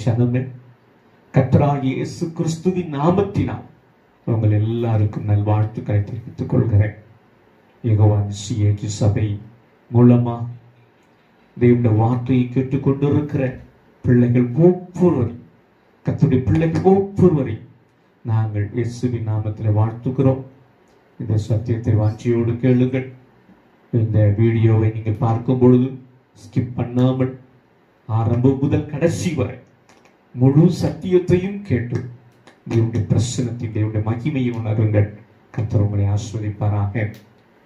ஜனமே, கர்த்தராகிய இயேசு கிறிஸ்துவின் நாமத்தினால் உங்கள் எல்லாருக்கும் நல்வாழ்த்துக்களை தெரிவித்துக் கொள்கிறேன். யெகோவா நிசிய சபை மூலமா தேவனுடைய வார்த்தையை கேட்டுக்கொண்டிருக்கிற பிள்ளைகள் ஒவ்வொருவரையும், கர்த்தருடைய பிள்ளைகள் ஒவ்வொருவரையும் நாங்கள் இயேசுவின் நாமத்தில் வாழ்த்துகிறோம். இந்த சத்தியத்தை வாஞ்சியோடு கேளுங்கள். இந்த வீடியோவை நீங்கள் பார்க்கும் பொழுது ஸ்கிப் பண்ணாமல் ஆரம்பம் முதல் கடைசி வரை முழு சத்தியத்தையும் கேட்டு தேவனுடைய பிரசன்னத்தின் தேவனுடைய மகிமையை உணருங்கள். கர்த்தர் உங்களை ஆசீர்வதிப்பாராக.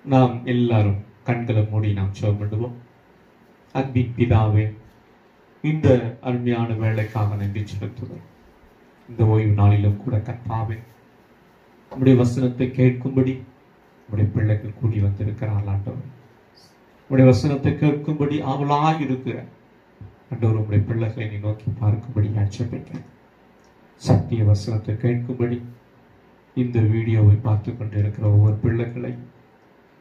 நாம் எல்லாரும் கண்களை மூடி நாம் ஜெபம் பண்ணுவோம். அன்பின் பிதாவே, இந்த அருமையான வேலைக்காக நன்றி செலுத்துகிறோம். இந்த ஓய்வு நாளிலும் கூட கர்த்தாவே, உம்முடைய வசனத்தை கேட்கும்படி உம்முடைய பிள்ளைகள் கூடி வந்திருக்கிறார்கள். ஆண்டவர், உம்முடைய வசனத்தை கேட்கும்படி ஆவலாய் இருக்கிற ஆண்டவர், உம்முடைய பிள்ளைகளை நீ நோக்கி பார்க்கும்படி ஆட்சேபிக்கிறேன். சத்திய வசனத்தை கேட்கும்படி இந்த வீடியோவை பார்த்து கொண்டிருக்கிற ஒவ்வொரு பிள்ளைகளை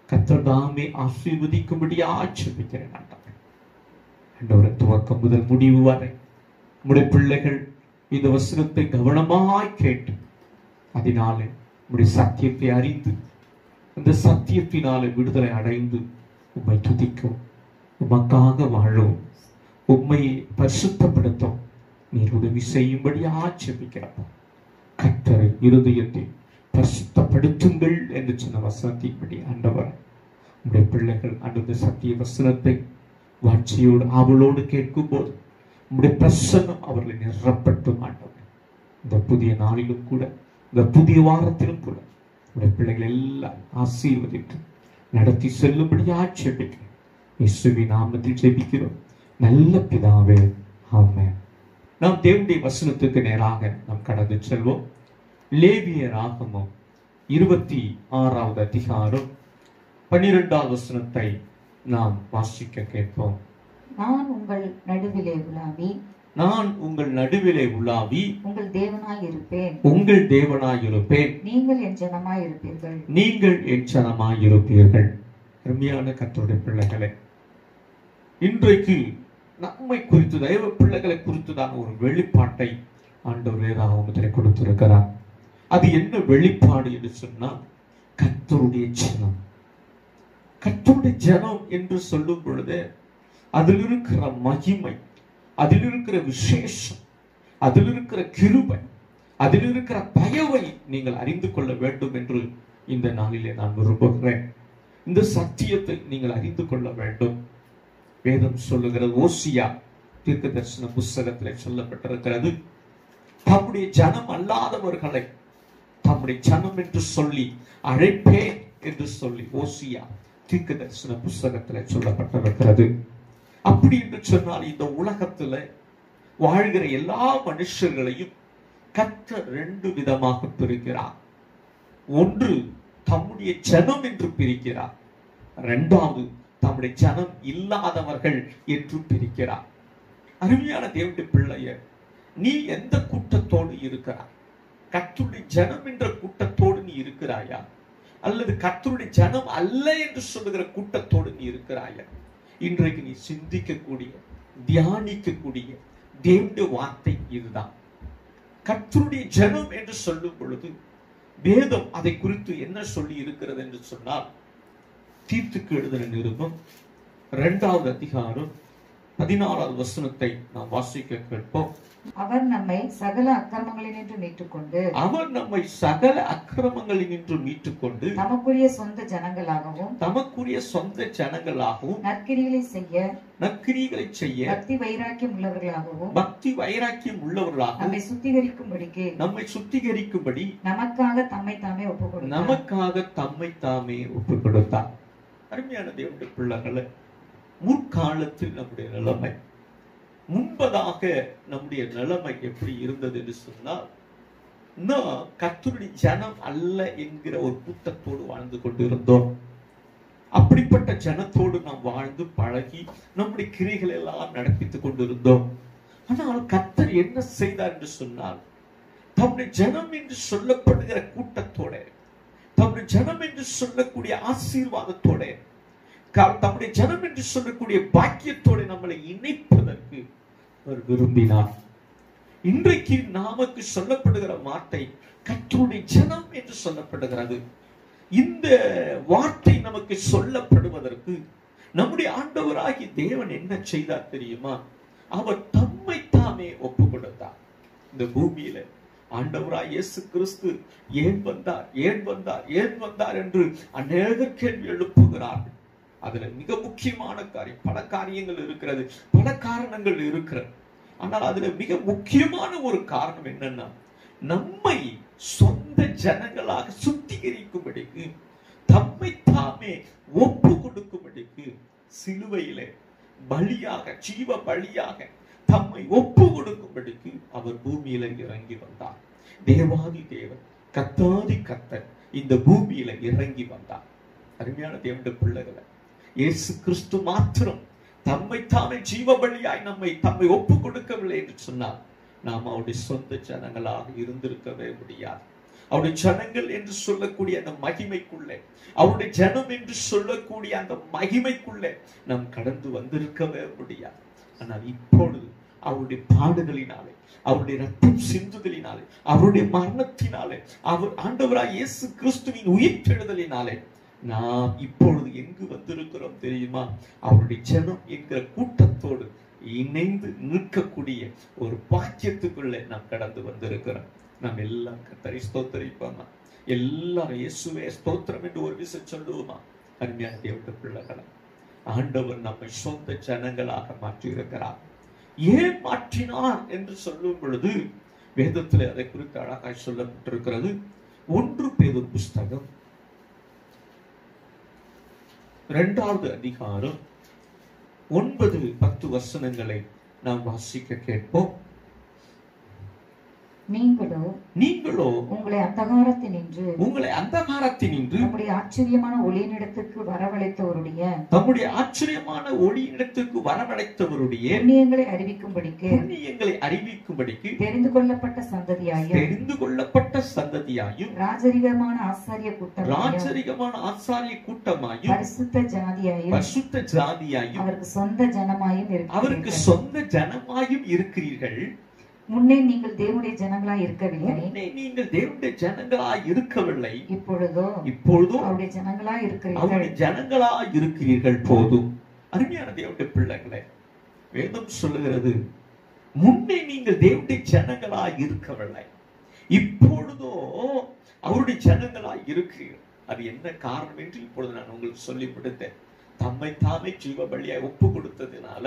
கர்த்தர் தாமே ஆசீர்வதிக்கும்படி ஆட்சேபிக்கிறேன். ஆண்டவரை துவக்கம் முதல் முடிவு வரை உம்முடைய பிள்ளைகள் இந்த வசனத்தை கவனமாய் கேட்டு அதனாலே உம்முடைய சத்தியத்தை அறிந்து அந்த சத்தியத்தினாலே விடுதலை அடைந்து உம்மை துதிக்கும், உமக்காக வாழும், உம்மை பரிசுத்தப்படுத்தும் நீர் உதவி செய்யும்படி ஆட்சேபிக்கிறப்ப கர்த்தரை இருதயத்தை பரிசுத்தப்படுத்துங்கள் என்று சொன்ன வசனத்தின்படி ஆண்டவர், உம்முடைய பிள்ளைகள் அந்த சத்திய வசனத்தை வாட்சியோடு ஆவலோடு கேட்கும் போது உம்முடைய பிரசன்னம் அவர்களை நிரப்பட்டும். ஆண்டவர், இந்த புதிய நாளிலும் கூட, இந்த புதிய வாரத்திலும் கூட உடைய பிள்ளைகள் எல்லாம் ஆசீர்வதித்து நடத்தி செல்லும்படி ஆட்சேபிக்கிறேன். இயேசுவின் நாமத்தில் ஜெபிக்கிறோம் நல்ல பிதாவே, ஆமென். நாம் தேவனுடைய வசனத்துக்கு நேராக நாம் கடந்து செல்வோம். லேவியராகமம் 26வது அதிகாரம் 12வது வசனத்தை நாம் வாசிக்க கேட்போம். நான் உங்கள் நடுவிலே உலாவி உங்கள் தேவனாய் இருப்பேன். நீங்கள் என் ஜனமாய் இருப்பீர்கள். அருமையான கர்த்தருடைய பிள்ளைகளே, இன்றைக்கு நம்மை குறித்து, தெய்வ பிள்ளைகளை குறித்துதான் ஒரு வெளிப்பாட்டை ஆண்டவர் வேதாகமத்திலே கொடுத்திருக்கிறார். அது என்ன வெளிப்பாடு என்று சொன்னால், கர்த்தருடைய ஜனம். கர்த்தருடைய ஜனம் என்று சொல்லும் பொழுது அதில் இருக்கிற மகிமை, அதில் இருக்கிற விசேஷம், அதில் இருக்கிற கிருபை, அதில் இருக்கிற தயவை நீங்கள் அறிந்து கொள்ள வேண்டும் என்று இந்த நாளிலே நான் விரும்புகிறேன். இந்த சத்தியத்தை நீங்கள் அறிந்து கொள்ள வேண்டும். வேதம் சொல்லுகிறது, ஓசியா தீர்க்க தரிசன புஸ்தகத்திலே சொல்லப்பட்டிருக்கிறது, தம்முடைய ஜனம் அல்லாதவர்களை தம்முடைய ஜனம் என்று சொல்லி அழைப்பேன் என்று சொல்லி ஓசியா தீர்க்க தரிசன புஸ்தகத்திலே சொல்லப்பட்டிருக்கிறது. அப்படி என்று சொன்னால், இந்த உலகத்துல வாழ்கிற எல்லா மனுஷர்களையும் கர்த்தர் 2 விதமாக பிரிக்கிறார். ஒன்று தம்முடைய ஜனம் என்று பிரிக்கிறார், இரண்டாவது தம்முடைய ஜனம் இல்லாதவர்கள் என்று பிரிக்கிறார். அருமையான தேவனுடைய பிள்ளைய, நீ எந்த கூட்டத்தோடு இருக்கிறாய்? கர்த்தருடைய ஜனம் என்ற கூட்டத்தோடு நீ இருக்கிறாயா, அல்லது கர்த்தருடைய ஜனம் அல்ல என்று சொல்லுகிற கூட்டத்தோடு நீ இருக்கிறாயா? இன்றைக்கு நீ சிந்திக்கக்கூடிய, தியானிக்கக்கூடிய தேவனுடைய வார்த்தை இதுதான். கர்த்தருடைய ஜனம் என்று சொல்லும் பொழுது வேதம் அதை குறித்து என்ன சொல்லி இருக்கிறது என்று சொன்னால், தீத்துக்கு எழுதின நிருபம் 2வது அதிகாரம் 16வது வசனத்தை நாம் வாசிக்க கேட்போம். அவர் நம்மை சகல அக்கிரமங்களினின்று மீட்டுக்கொண்டு தமக்குரிய சொந்த ஜனங்களாகவும் நற்கிரியைகளை செய்ய பக்தி வைராக்கியம் உள்ளவர்களாகவும் நம்மை சுத்திகரிக்கும்படி நமக்காக தம்மை தாமே ஒப்புக் கொடுத்தார். அருமையான தேவனுடைய பிள்ளைகளே, முற்காலத்தில் நம்முடைய நிலைமை, முன்பதாக நம்முடைய நிலைமை எப்படி இருந்தது என்று சொன்னால், நாம் கர்த்தருடைய ஜனம் அல்ல என்கிற ஒரு கூட்டத்தோடு வாழ்ந்து கொண்டிருந்தோம். அப்படிப்பட்ட ஜனத்தோடு நாம் வாழ்ந்து பழகி நம்முடைய கிரியைகளை எல்லாம் நடப்பித்துக் கொண்டிருந்தோம். ஆனால் கர்த்தர் என்ன செய்தார் என்று சொன்னால், தம்முடைய ஜனம் என்று சொல்லப்படுகிற கூட்டத்தோட, தம்முடைய ஜனம் என்று சொல்லக்கூடிய ஆசீர்வாதத்தோட, தம்முடைய ஜனம் என்று சொல்லக்கூடிய பாக்கியத்தோடு நம்மளை இணைப்பதற்கு அவர் விரும்பினார். இன்றைக்கு நமக்கு சொல்லப்படுகிற வார்த்தை கர்த்தருடைய ஜனம் என்று சொல்லப்படுகிறது. இந்த வார்த்தை நமக்கு சொல்லப்படுவதற்கு நம்முடைய ஆண்டவராகிய தேவன் என்ன செய்தார் தெரியுமா? அவர் தம்மை தாமே ஒப்பு கொடுத்தார். இந்த பூமியில ஆண்டவராய் இயேசு கிறிஸ்து ஏன் வந்தார், ஏன் வந்தார், ஏன் வந்தார் என்று அநேகர் கேள்வி எழுப்புகிறார்கள். அதுல மிக முக்கியமான காரியம், பல காரியங்கள் இருக்கிறது, பல காரணங்கள் இருக்கிறது. ஆனால் அதுல மிக முக்கியமான ஒரு காரணம் என்னன்னா, நம்மை சொந்த ஜனங்களாக சுத்திகரிக்கும்படிக்கு, தம்மை தாமே ஒப்பு கொடுக்கும்படிக்கு சிலுவையிலே பலியாக, ஜீவ பலியாக தம்மை ஒப்பு கொடுக்கும்படிக்கு அவர் பூமியில இறங்கி வந்தார். தேவாதி தேவன், கர்த்தாதி கர்த்தர் இந்த பூமியில இறங்கி வந்தார். அருமையான தேவனுடைய பிள்ளைகளை, இயேசு கிறிஸ்து மாத்திரம் தம்மை தாமே ஜீவ பலியாய் தம்மை ஒப்பு கொடுக்கவில்லை என்று சொன்னார், நாம் அவருடைய சொந்த ஜனங்களாக இருந்திருக்கவே முடியாது. அவருடைய ஜனங்கள் என்று சொல்லக்கூடிய அந்த மகிமைக்குள்ளே, அவருடைய ஜனம் என்று சொல்லக்கூடிய அந்த மகிமைக்குள்ளே நாம் கடந்து வந்திருக்கவே முடியாது. ஆனால் இப்பொழுது அவருடைய பாடுகளினாலே, அவருடைய ரத்தம் சிந்துதலினாலே, அவருடைய மரணத்தினாலே, அவர் ஆண்டவராய் இயேசு கிறிஸ்துவின் உயிர்த்தெழுதலினாலே நாம் இப்பொழுது எங்கு வந்திருக்கிறோம் தெரியுமா? அவருடைய ஜனம் என்கிற கூட்டத்தோடு இணைந்து நிற்கக்கூடிய ஒரு பாக்கியத்துக்குள்ளே நாம் கடந்து வந்திருக்கிறோம். நாம் எல்லாம் கர்த்தரை ஸ்தோத்திரிப்போமா? எல்லாரும் இயேசுவே ஸ்தோத்திரம் என்று ஒரு விஷயம் சொல்லுவோமா? அருமையான தேவனுடைய பிள்ளைகளை, ஆண்டவர் நம்மை சொந்த ஜனங்களாக மாற்றி இருக்கிறார். ஏன் மாற்றினார் என்று சொல்லும் பொழுது வேதத்தில் அதை குறித்து அழகாய் சொல்லப்பட்டிருக்கிறது. 1 பேதுரு புஸ்தகம் 2வது அதிகாரம் 9-10 வசனங்களை நாம் வாசிக்க கேட்போம். நீங்களோ உங்களை அந்தகாரத்தினின்று நம்முடைய ஆச்சரியமான ஒளியினிடத்துக்கு வரவழைத்தவருடைய புண்ணியங்களை அறிவிக்கும்படிக்கு தெரிந்து கொள்ளப்பட்ட சந்ததியாயும் ராஜரிகமான ஆசாரிய கூட்டமாயும் பரிசுத்த ஜாதியாயும் அவருக்கு சொந்த ஜனமாயும் இருக்கிறீர்கள். முன்னே நீங்கள் தேவனுடைய ஜனங்களாய் இருக்கவில்லை, இப்பொழுதோ அவருடைய ஜனங்களாய் இருக்கிறீர்கள் போதும். அருமையான தேவனுடைய பிள்ளைகளே, வேதம் சொல்லுகிறது, முன்னே நீங்கள் தேவனுடைய ஜனங்களாய் இருக்கவில்லை, இப்பொழுதோ அவருடைய ஜனங்களாய் இருக்கிறீர்கள். அது என்ன காரணம் என்று இப்பொழுது நான் உங்களுக்கு சொல்லி கொடுத்தேன். தம்மை தாமே ஜீவ பலியாய் ஒப்பு கொடுத்ததினால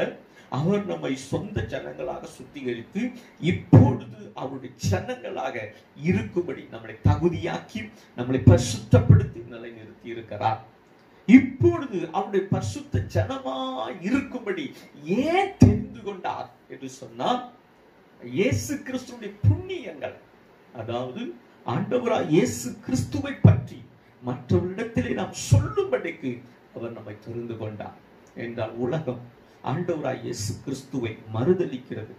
அவர் நம்மை சொந்த ஜனங்களாக சுத்திகரித்து இப்பொழுது அவருடைய ஜனங்களாக இருக்கும்படி நம்மளை தகுதியாக்கி நம்மளை பரிசுத்தப்படுத்தி நிலைநிறுத்தி இருக்கிறார். இப்பொழுது அவருடைய பரிசுத்த ஜனமாய் இருக்கும்படி ஏன் தெரிந்து கொண்டார் என்று சொன்னால், இயேசு கிறிஸ்துவின் புண்ணியங்கள், அதாவது ஆண்டவராய் இயேசு கிறிஸ்துவை பற்றி மற்றவரிடத்திலே நாம் சொல்லும்படிக்கு அவர் நம்மை தெரிந்து கொண்டார். என்றால் உலகம் ஆண்டவராய் இயேசு கிறிஸ்துவை மறுதலிக்கிறது,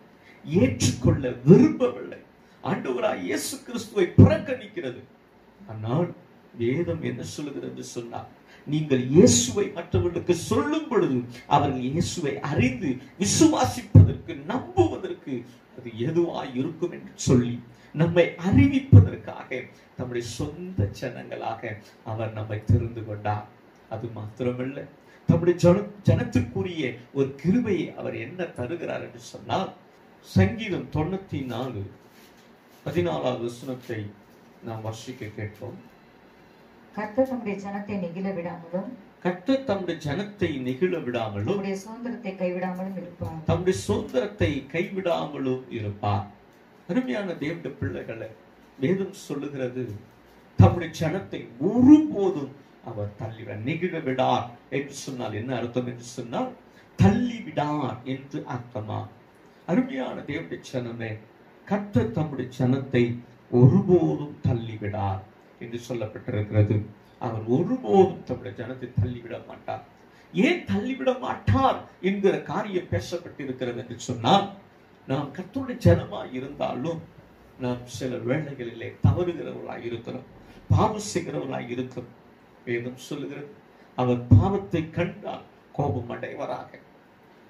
ஏற்றுக்கொள்ள விரும்பவில்லை. ஆண்டவராய் இயேசு கிறிஸ்துவை புறக்கணிக்கிறது. ஆனால் வேதம் என்ன சொல்லுகிறது சொன்னால், நீங்கள் இயேசுவை மற்றவர்களுக்கு சொல்லும் பொழுது அவர்கள் இயேசுவை அறிந்து விசுவாசிப்பதற்கு, நம்புவதற்கு அது எதுவாய் இருக்கும் என்று சொல்லி நம்மை அறிவிப்பதற்காக நம்முடைய சொந்த ஜனங்களாக அவர் நம்மை தெரிந்து கொண்டார். அது மாத்திரமல்ல, தம்முடைய ஜனத்திற்குரிய ஒரு கிருபையை அவர் என்ன தருகிறார் என்று சொன்னால், சங்கீதம் 94:14 வசனத்தை நாம் வாசிக்க கேட்போம். கர்த்தர் தம்முடைய ஜனத்தை நெகிழ விடாமலும் தம்முடைய சுதந்திரத்தை கைவிடாமலும் இருப்பார். அருமையான தேவனுடைய பிள்ளைகளை, வேதம் சொல்லுகிறது, தம்முடைய ஜனத்தை ஒருபோதும் அவர் தள்ளிவிடார். நெகிழ விடார் என்று சொன்னால் என்ன அர்த்தம் என்று சொன்னால், தள்ளிவிடார் என்று அர்த்தமா? அருமையான தேவனுடைய ஜனமே, கர்த்தர் தம்முடைய ஜனத்தை ஒருபோதும் தள்ளிவிடார் என்று சொல்லப்பட்டிருக்கிறது. அவர் ஒருபோதும் தம்முடைய ஜனத்தை தள்ளிவிட மாட்டார். ஏன் தள்ளிவிட மாட்டார் என்கிற காரியம் பேசப்பட்டிருக்கிறது என்று சொன்னால், நாம் கர்த்தருடைய ஜனமாய் இருந்தாலும் நாம் சில வேளைகளிலே தவறுகிறவர்களாய் இருக்கிறோம், பாவம் செய்கிறவர்களாய் இருக்கிறோம். வேதம் சொல்லுகிறது, அவர் பாவத்தை கண்டால் கோபம் அடைவராக,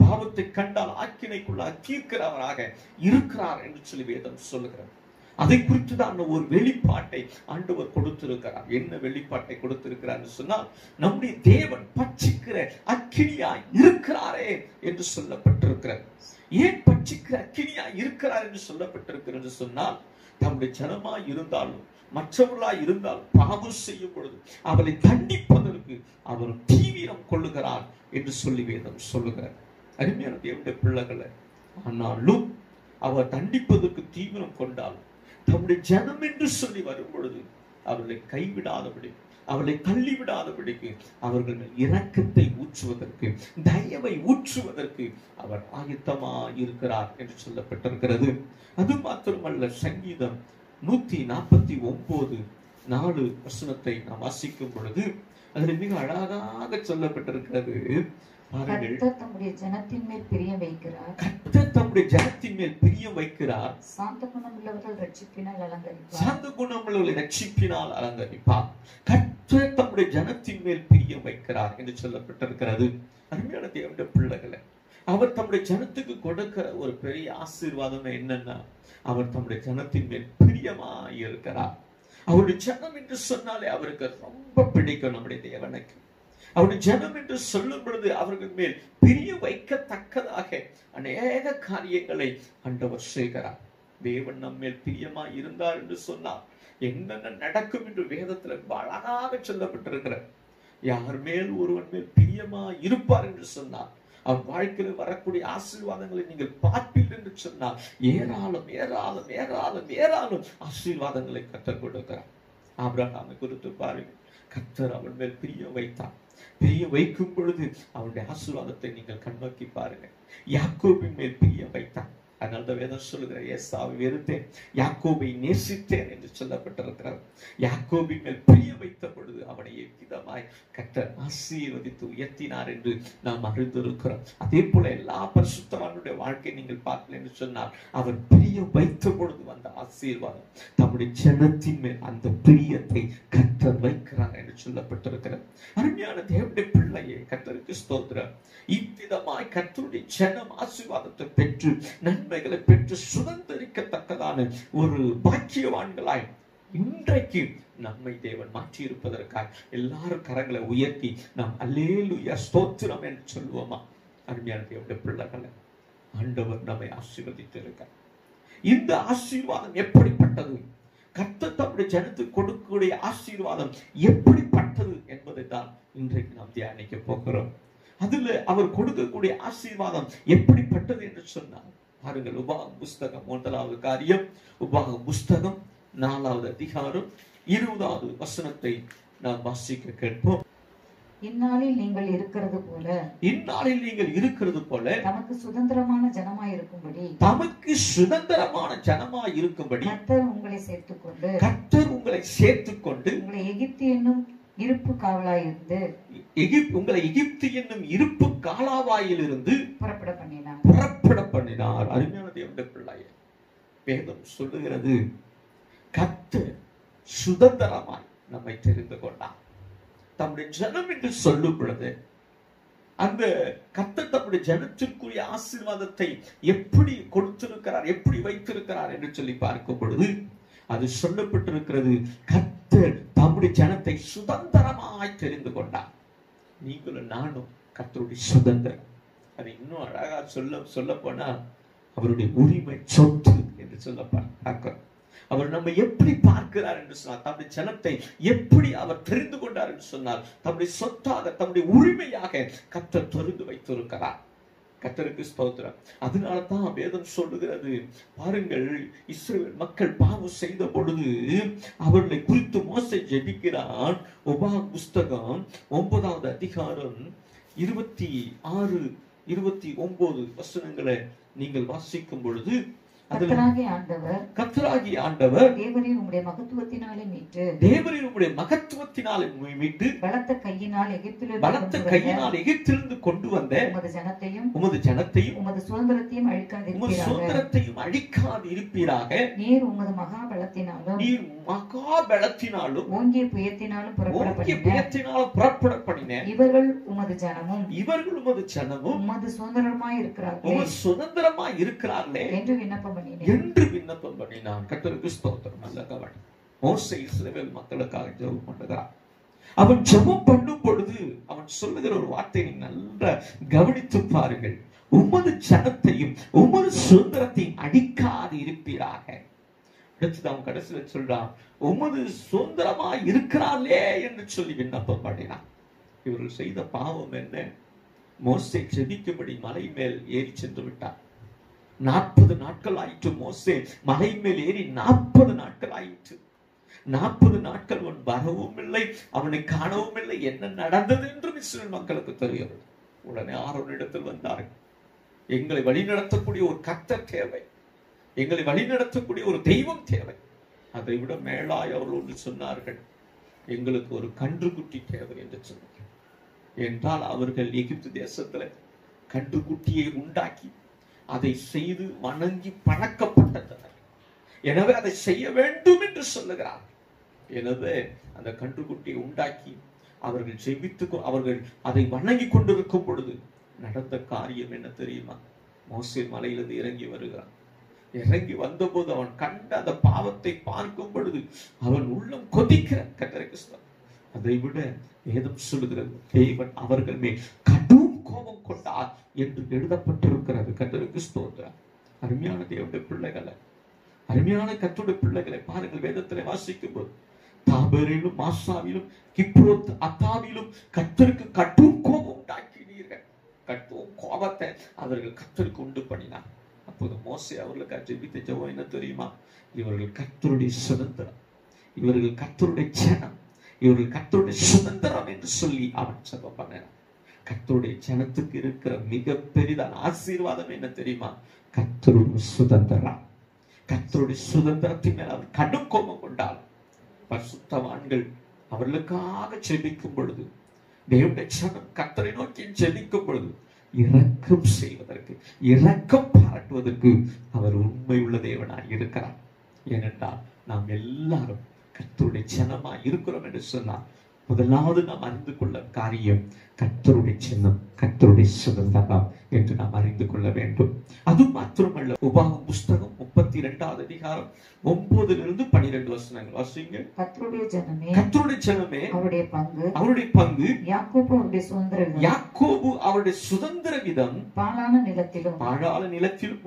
பாவத்தை கண்டால் ஆக்கினைக்குள்ள தீர்க்கிறவராக இருக்கிறார் என்று சொல்லி வேதம் சொல்லுகிறார். அதை குறித்து தான் ஒரு வெளிப்பாட்டை ஆண்டவர் கொடுத்திருக்கிறார். என்ன வெளிப்பாட்டை கொடுத்திருக்கிறார் சொன்னால், நம்முடைய தேவன் பட்சிக்கிற அக்கினியாய் இருக்கிறாரே என்று சொல்லப்பட்டிருக்கிறது. ஏன் பட்சிக்கிற அக்கினியாய் இருக்கிறார் என்று சொல்லப்பட்டிருக்கிறது சொன்னால், தம்முடைய ஜனமாய் இருந்தாலும் மற்றவர்களாய் இருந்தாலும் பாவம் செய்யும் பொழுது அவரை தண்டிப்பதற்கு அவர் தீவிரம் கொள்ளுகிறார் என்று சொல்லி வேதம் சொல்லுகிறார். அருமையான தேவனுடைய பிள்ளைகளை, ஆனாலும் அவர் தண்டிப்பதற்கு தீவிரம் கொண்டாலும் தம்முடைய ஜனம் என்று சொல்லி வரும் பொழுது அவர்களை கைவிடாதபடி, அவர்களை தள்ளிவிடாதபடிக்கு, அவர்கள் இரக்கத்தை ஊற்றுவதற்கு, தயவை ஊற்றுவதற்கு அவர் ஆயத்தமாய் இருக்கிறார் என்று சொல்லப்பட்டிருக்கிறது. அது மாத்திரமல்ல, சங்கீதம் 149:4 வசனத்தை நாம் வாசிக்கும் பொழுது அதில் மிக அழகாக சொல்லப்பட்டிருக்கிறது. கர்த்தர் தம்முடைய ஜனத்தின் மேல் பிரியம் வைக்கிறார். கர்த்தர் தம்முடைய ஜனத்தின் மேல் பிரியம் வைக்கிறார். சாந்த குணமுள்ளவர்கள் ரட்சிப்பினால் அலங்கரிப்பார். சாந்த குணமுள்ளவர்களை ரட்சிப்பினால் அலங்கரிப்பார். கர்த்தர் தம்முடைய ஜனத்தின் மேல் பிரியம் வைக்கிறார் என்று சொல்லப்பட்டிருக்கிறது. அருமையான தேவனுடைய பிள்ளைகளை, அவர் தம்முடைய ஜனத்துக்கு கொடுக்கிற ஒரு பெரிய ஆசீர்வாதம் என்னன்னா, அவர் தம்முடைய ஜனத்தின் மேல் பிரியமாய் இருக்கிறார். அவருடைய ஜனம் என்று சொன்னாலே அவருக்கு ரொம்ப பிடிக்கும். நம்முடைய தேவனுக்கு அவருடைய ஜனம் என்று சொல்லும் பொழுது அவர்கள் மேல் பிரிய வைக்கத்தக்கதாக அநேக காரியங்களை ஆண்டவர் செய்கிறார். தேவன் நம்மேல் பிரியமா இருந்தார் என்று சொன்னார் என்னென்ன நடக்கும் என்று வேதத்துல அழகாக சொல்லப்பட்டிருக்கிறார். யார் மேல் ஒருவன் மேல் பிரியமா இருப்பார் என்று சொன்னார், அவன் வாழ்க்கையில் வரக்கூடிய ஆசீர்வாதங்களை நீங்கள் பார்ப்பீர்கள் என்று சொன்னால் ஏராளம் ஏராளம் ஏராளம் ஏராளம் ஆசீர்வாதங்களை கற்றுக் கொடுக்கிறார். ஆபிரகாமை குறித்து பாருங்கள், கர்த்தர் அவன் மேல் பிரியம் வைத்தார். பிரிய வைக்கும் பொழுது அவனுடைய ஆசீர்வாதத்தை நீங்கள் கண்ணோக்கி பாருங்கள். யாக்கோபின் மேல் பிரியம் வைத்தார். அதனால வேதம் சொல்லுகிற, ஏசாவை வெறுத்தேன், யாக்கோபை நேசித்தேன் என்று சொல்லப்பட்டிருக்கிறார். யாக்கோபின் மேல் பிரிய வைத்த பொழுது அவனை எவ்விதமாய் கர்த்தர் ஆசீர்வதித்து உயர்த்தினார் என்று நாம் அறிந்திருக்கிறோம். அதே போல எல்லா பரிசுத்தவானுடைய வாழ்க்கை நீங்கள் பார்க்கல என்று சொன்னால், அவர் பிரிய வைத்த பொழுது வந்த ஆசீர்வாதம், தம்முடைய ஜனத்தின் மேல் அந்த பிரியத்தை கர்த்தர் வைக்கிறார் என்று சொல்லப்பட்டிருக்கிறது. அருமையான தேவனுடைய பிள்ளையை, கர்த்தருக்கு ஸ்தோத்திரம். இவ்விதமாய் கர்த்தருடைய ஜனம் ஆசீர்வாதத்தை பெற்று நன்மைகளை பெற்று சுதந்திரிக்கத்தக்கதான ஒரு பாக்கியவான்களாய் இன்றைக்கு நம்மை தேவன் மாற்றி இருப்பதற்காக எல்லாரும் கரங்களை உயர்த்தி நாம் அல்லேலூயா ஸ்தோத்திரம் என்று சொல்லுவோமா? அருமையான தேவனுடைய பிள்ளைகளை, ஆண்டவர் நம்மை ஆசீர்வதித்திருக்கிறார். இந்த ஆசீர்வாதம் எப்படிப்பட்டது, கர்த்தர் தம்முடைய ஜனத்துக்கு கொடுக்கக்கூடிய ஆசீர்வாதம் எப்படிப்பட்டது என்பதை தான் இன்றைக்கு நாம் தியானிக்க போகிறோம். அதுல அவர் கொடுக்கக்கூடிய ஆசீர்வாதம் எப்படிப்பட்டது என்று சொன்னார். பாருங்கள், உபாகம் புஸ்தகம் 1வது காரியம், உபாகம் புஸ்தகம் 4வது அதிகாரம் 20வது வசனத்தை நாம் வாசிக்க கேட்போம். இந்நாளில் நீங்கள் இருக்கிறது போல, இந்நாளில் நீங்கள் இருக்கிறது போல தமக்கு சுதந்திரமான ஜனமாய் இருக்கும்படி, தமக்கு சுதந்திரமான ஜனமாய் இருக்கும்படி கர்த்தர் உங்களை சேர்த்துக்கொண்டு, கர்த்தர் உங்களை சேர்த்துக்கொண்டு உங்களை எகிப்து என்னும் இருப்பு காவலாயிருந்து, உங்களை எகிப்து என்னும் இருப்பு காலாவாயிலிருந்து புறப்பட பண்ணினார். அருமையான தேவனுடைய பிள்ளையே, வேதம் சொல்லுகிறது, கர்த்தர் சுதந்திரமாய் நம்மை தெரிந்து கொண்டார். தம்முடைய ஜனம் என்று சொல்லும் பொழுது அந்த கர்த்தர் தம்முடைய ஜனத்திற்குரிய ஆசீர்வாதத்தை எப்படி கொடுத்திருக்கிறார், எப்படி வைத்திருக்கிறார் என்று சொல்லி பார்க்கும் பொழுது அது சொல்லப்பட்டிருக்கிறது, கர்த்தர் தம்முடைய ஜனத்தை சுதந்திரமாய் தெரிந்து கொண்டார். நீங்களும் நானும் கர்த்தருடைய சுதந்திரம். அது இன்னும் அழகா சொல்ல போனா அவருடைய உரிமை சொத்து என்று சொல்லப்பட்ட அவர் நம்ம எப்படி பார்க்கிறார் என்று சொன்னார், தம்முடைய ஜனத்தை எப்படி அவர் தெரிந்து கொண்டார் என்று சொன்னார், தம்முடைய சொத்தாக தம்முடைய உரிமையாக கர்த்தர் தெரிந்து வைத்திருக்கிறார். கர்த்தருக்கு ஸ்தோத்திரம். அதனால தான் வேதம் சொல்லுகிறது, பாருங்கள், இஸ்ரவேல் மக்கள் பாவம் செய்த பொழுது அவர்களை குறித்து மோசே ஜெபிக்கிறான். உபாகம் புஸ்தகம் 9வது அதிகாரம் 26, 29 வசனங்களை நீங்கள் வாசிக்கும் பொழுது கர்த்தராகிய ஆண்டவர் கர்த்தராகிய ஆண்டவர் தேவரீர் உம்முடைய மகத்துவத்தினாலே மீட்டு தேவரீர் உம்முடைய மகத்துவத்தினாலே மீட்டு பலத்த கையினால் எகிப்திலிருந்து கொண்டு வந்த உமது ஜனத்தையும் உமது சுதந்திரத்தையும் அழிக்காது இருப்பீராக. நீர் உமது மகாபலத்தினாலும் ஓங்கிய புயத்தினாலும் புறப்பட பண்ணின இவர்கள் உமது ஜனமும் உமது சுதந்திரமாய் இருக்கிறார்களே என்று விண்ணப்பம் பண்ணினான். கர்த்தருக்கு ஸ்தோத்திரம். நல்ல கவனி. மோசே இஸ்ரவேல் மக்களுக்காக ஜெபம் பண்ணுகிறான். அவன் ஜெபம் பண்ணும் பொழுது அவன் சொல்லுகிற ஒரு வார்த்தையை நல்லா கவனித்து பாருங்கள். உமது ஜனத்தையும் உமது சுதந்திரத்தையும் அடிக்காது இருப்பீராக. அடுத்து அவன் கடைசியில் சொல்றான், உமது சுதந்திரமாய் இருக்கிறார்களே என்று சொல்லி விண்ணப்பம் பண்ணினான். இவர்கள் செய்த பாவம் என்ன? மோசே ஜெபிக்கும்படி மலை மேல் ஏறி சென்று விட்டார். 40 நாட்கள் ஆயிற்று. மோசே மலை மேல் ஏறி 40 நாட்கள் ஆயிற்று. 40 நாட்கள் அவன் வரவும் இல்லை, அவனை காணவும் இல்லை. என்ன நடந்தது என்று இஸ்ரவேல் மக்களுக்கு தெரியும். உடனே ஆரோனிடத்தில் வந்தார்கள். எங்களை வழிநடத்தக்கூடிய ஒரு கர்த்தர் தேவை, எங்களை வழிநடத்தக்கூடிய ஒரு தெய்வம் தேவை. அதை விட மேலாய் அவர்களோடு சொன்னார்கள், எங்களுக்கு ஒரு கன்றுக்குட்டி தேவை என்று சொன்னார்கள். என்றால் அவர்கள் எகிப்து தேசத்துல கன்றுக்குட்டியை உண்டாக்கி அதை செய்து வணங்கி பழக்கப்பட்டனர். எனவே அதை செய்ய வேண்டும் என்று சொல்லுகிறார். எனவே அந்த கன்றுக்குட்டியை உண்டாக்கி அவர்கள் ஜெபித்து அவர்கள் அதை வணங்கி கொண்டிருக்கும் பொழுது நடந்த காரியம் என்ன தெரியுமா? மோசே மலையிலிருந்து இறங்கி வருகிறான். இறங்கி வந்தபோது அவன் கண்ட அந்த பாவத்தை பார்க்கும் பொழுது அவன் உள்ளம் கொதிக்கிறான். கர்த்தருக்கு அதை விட வேதம் சொல்லுகிறது, தேவன் அவர்கள் மேல் கடும் கோபம் கொண்டார் என்று எழுதப்பட்டிருக்கிறது. கர்த்தருக்கு ஸ்தோத்திரம். அருமையான தேவனுடைய பிள்ளைகளை, அருமையான கர்த்தருடைய பிள்ளைகளை பாருங்கள். வேதத்திலே வாசிக்கும் போது தாபேரிலும் மாசாவிலும் கிப்ரோத் அத்தாவிலும் கர்த்தருக்கு கடும் கோபம் உண்டாக்கினீர்கள். கடும் கோபத்தை அவர்கள் கர்த்தருக்கு உண்டு பண்ணினார். அப்போது மோசே அவர்களுக்கு ஜெபித்த ஜெபம் என்ன தெரியுமா? இவர்கள் கர்த்தருடைய சுதந்திரம், இவர்கள் கர்த்தருடைய ஜனம், இவர்கள் கர்த்தருடைய சுதந்திரம் என்று சொல்லி அவன் ஜெபம் பண்ணான். கர்த்தருடைய ஜனத்துக்கு இருக்கிற மிக பெரிதான ஆசீர்வாதம் என்ன தெரியுமா? கர்த்தருடைய சுதந்திரம். கர்த்தருடைய சுதந்திரத்தின் மேல் அவர் கடும் கோபம் கொண்டார். பரிசுத்தவான்கள் அவர்களுக்காக ஜெபிக்கும் பொழுது, தேவனுடைய ஜனம் கர்த்தரை நோக்கி ஜெபிக்கும் பொழுது இரக்கம் செய்வதற்கு, இரக்கம் பாராட்டுவதற்கு அவர் உண்மை உள்ள தேவனாய் இருக்கிறார். ஏனென்றால் நாம் எல்லாரும் கர்த்தருடைய ஜனமாய் இருக்கிறோம் என்று சொன்னார். முதலாவது நாம் அறிந்து கொள்ள காரியம் கர்த்தருடைய சின்னம், கர்த்தருடைய சுதந்திரம் என்று நாம் அறிந்து கொள்ள வேண்டும். அது மாத்திரமல்ல, உபாகமம் புஸ்தகம் 32வது அதிகாரம் 9 - 12 வசனங்கள் வாசிங்க. கர்த்தருடைய ஜனமே அவருடைய பங்கு யாக்கோபு அவருடைய சுதந்திர விதம் பாழான நிலத்திலும்